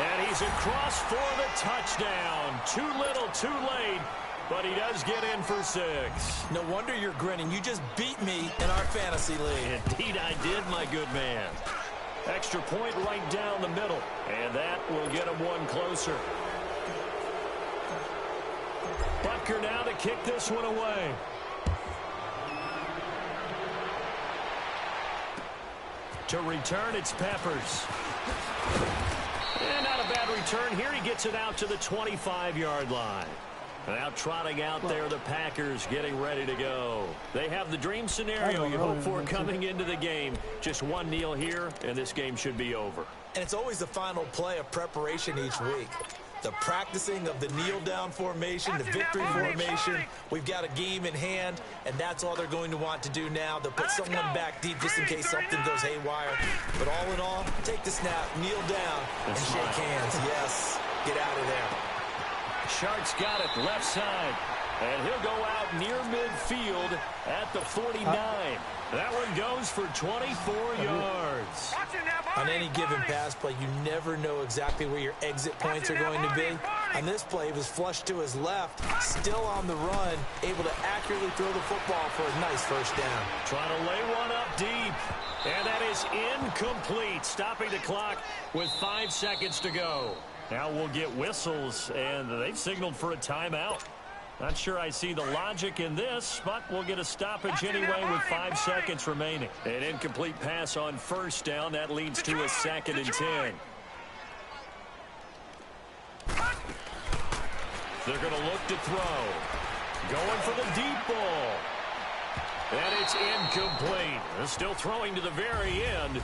And he's across for the touchdown. Too little, too late. But he does get in for 6.
No wonder you're grinning. You just beat me in our fantasy league.
Indeed I did, my good man. Extra point right down the middle. And that will get him one closer. Butker now to kick this one away. To return, it's Peppers. And not a bad return here. He gets it out to the 25-yard line. Now trotting out there, the Packers getting ready to go. They have the dream scenario you hope for coming into the game. Just one kneel here, and this game should be over.
And it's always the final play of preparation each week. The practicing of the kneel-down formation, the victory formation. We've got a game in hand, and that's all they're going to want to do now. They'll put someone back deep just in case something goes haywire. But all in all, take the snap, kneel down, and shake hands. Yes, get out of there.
Shark's got it left side. And he'll go out near midfield at the 49. That one goes for 24 yards.
On any given pass play, you never know exactly where your exit points are going to be. On this play, he was flushed to his left, still on the run, able to accurately throw the football for a nice first down.
Trying to lay one up deep. And that is incomplete, stopping the clock with 5 seconds to go. Now we'll get whistles, and they've signaled for a timeout. Not sure I see the logic in this, but we'll get a stoppage anyway with 5 seconds remaining. An incomplete pass on first down. That leads to a 2nd and 10. They're going to look to throw. Going for the deep ball. And it's incomplete. They're still throwing to the very end.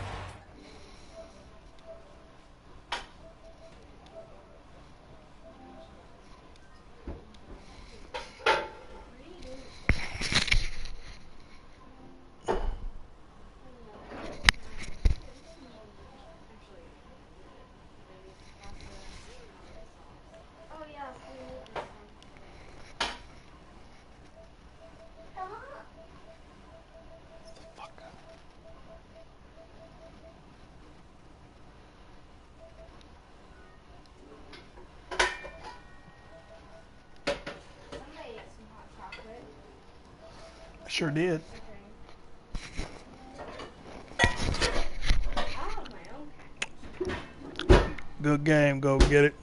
Sure did. Good game. Go get it.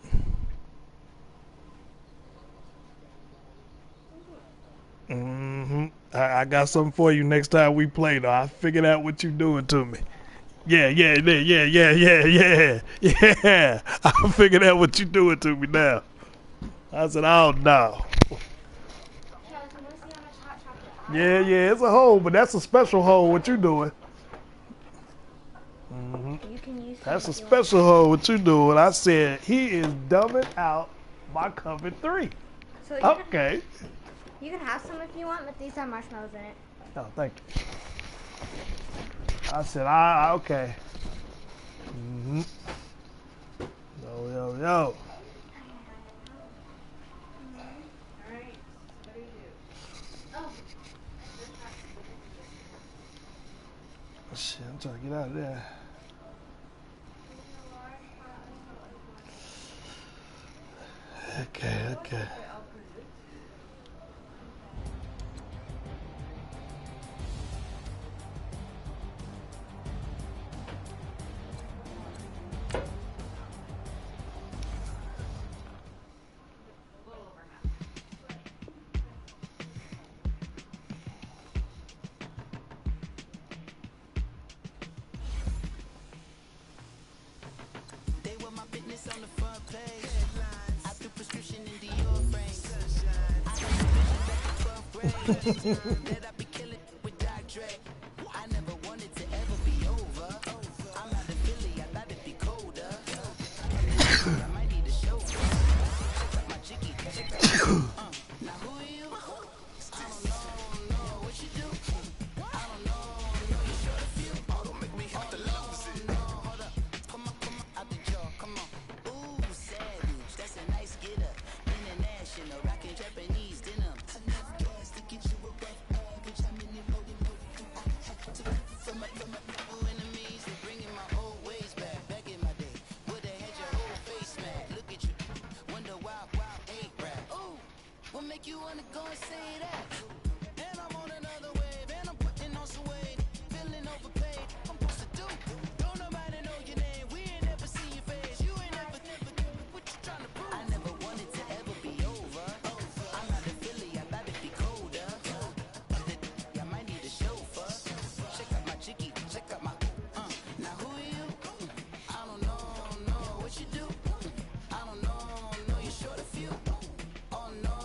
I got something for you next time we play, though. I figured out what you're doing to me. Yeah. I figured out what you're doing to me now. I said, oh, no. Yeah, it's a hole, but that's a special hole, what you doing.
You can use
That's a special hole what you doing. I said he is dumbing out my cover 3.
So
Okay.
You can have some if you want, but these have marshmallows in it.
Oh, thank you. I said, okay. Mm-hmm. Yo.
All right. What do you do? Oh.
Shit, I'm trying to get out of there. Okay.
On the front page, I threw prescription in Dior frames. I had a vision back in 12th grade that I be killing with Dr. Dre. I never wanted to ever be over. I'm out of Philly, I thought it'd be colder. I might need a chauffeur. Check out my jiggy, check out now who are you? I don't know what you do. I don't know you sure to feel. Oh, don't make me have to lose it. No, hold up, come on, out the jaw, come on. Ooh, savage, that's a nice get up. International, rockin' Japanese denim. Enough gas to get you a rough average. How many loaded I had to from my new enemies. They bringing my old ways back in my day. Would've had your whole face smacked. Look at you, wonder why ain't rap. Ooh, what make you wanna go and say that? And I'm on another wave, and I'm putting on some weight. Feeling overpaid, I'm supposed to do. Don't nobody know your name, we ain't never seen your face. You ain't never, what you trying to prove? I never wanted to ever be over. I'm out of Philly, I thought it'd be colder. I might need a chauffeur. Check out my jiggy, check out my, now who are you? I don't know what you do. I don't know you're short a few. Oh no,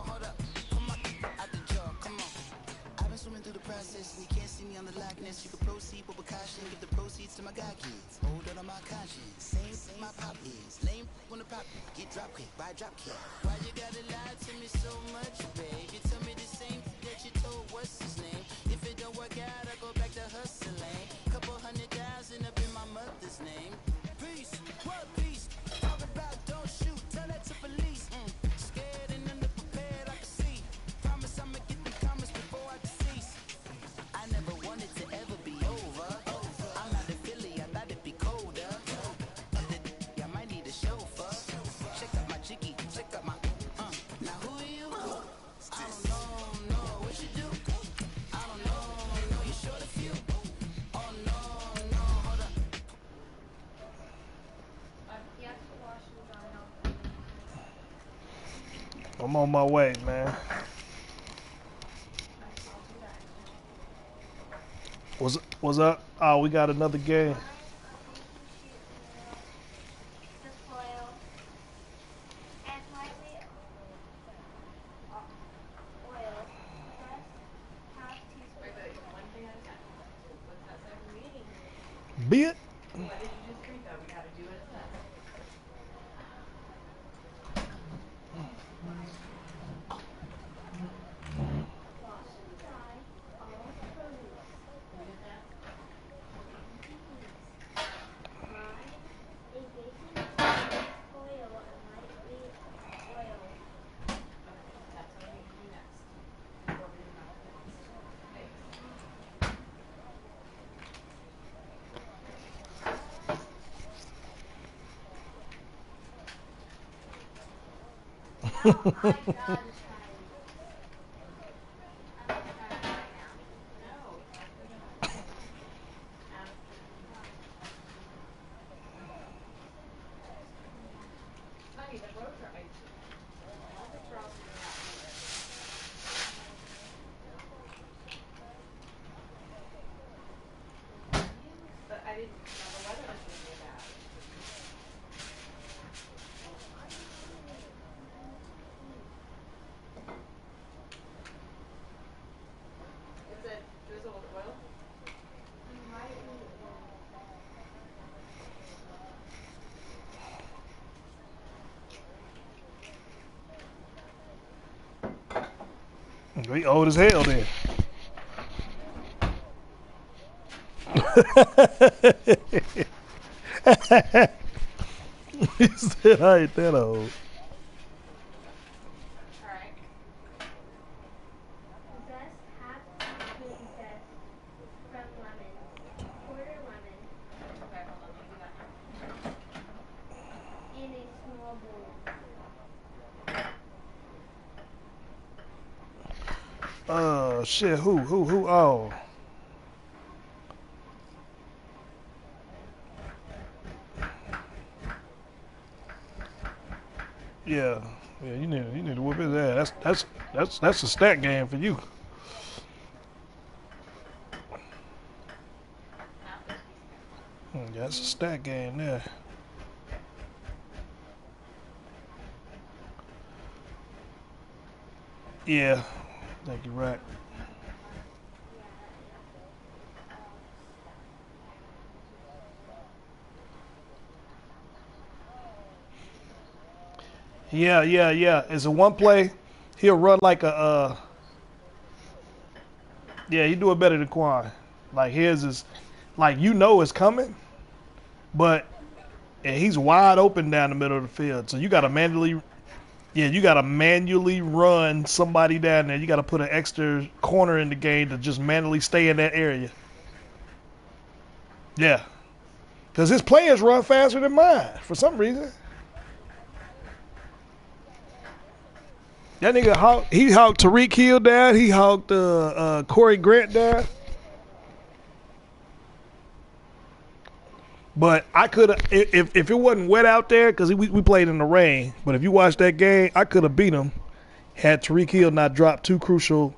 hold up, come on, out the jaw, come on. I've been swimming through the process, and you can't see me on the Loch Ness. You can proceed, but with caution, give the proceeds to my God kids. Hold on my conscience, same my pop is. Lame when the pop get drop kick, buy drop kick. Why you gotta lie to me so much, babe? You tell me the same that you told what's his name. If it don't work out, I go back to hustling. Couple $100,000 up in my mother's name. Peace, what peace? Talk about don't shoot, tell that to police. Scared and underprepared, I can see. Promise I'ma get the comments before I decease. I never wanted to ever be over. I'm out of Philly, I thought it'd be colder. I might need a chauffeur. Check out my jiggy, check out my, now who are you? I don't know what you do. I don't know you're short a few. Oh no, hold up.
I'm on my way, man. What's up? Oh, we got another game. Be it.
What did you just drink, though? We got to do it as But I didn't know the weather was going to be bad. Is it drizzle with oil?
We old as hell then. He said I ain't that old.
Alright.
Zest half sweet zest from lemon. Quarter lemon
Okay, hold on. Let me do that now.
in a small bowl.
Shit, who? Oh. Yeah. Yeah, you need to whoop his ass. That's a stat game for you. Yeah, that's a stat game there. Yeah, I think you're right. Yeah. It's a one play. He'll run like a yeah, he do it better than Quan. Like his is like you know it's coming, but and he's wide open down the middle of the field. So you gotta manually run somebody down there. You gotta put an extra corner in the game to just manually stay in that area. Yeah. Cause his players run faster than mine for some reason. That nigga he hawked Tariq Hill down. He hawked Corey Grant down. But I could have, if it wasn't wet out there, because we played in the rain. But if you watch that game, I could have beat him had Tariq Hill not dropped two crucial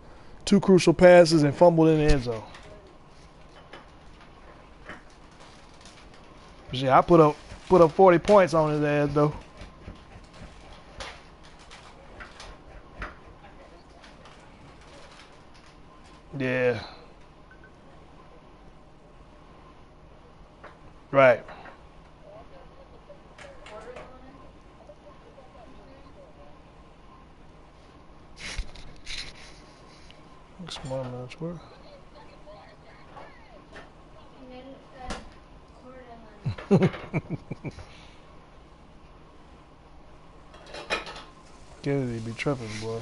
passes and fumbled in the end zone. Yeah, I put up 40 points on his ass though. Yeah. Right. Small match work.
And then quarter lemon.
Kennedy be tripping, boy.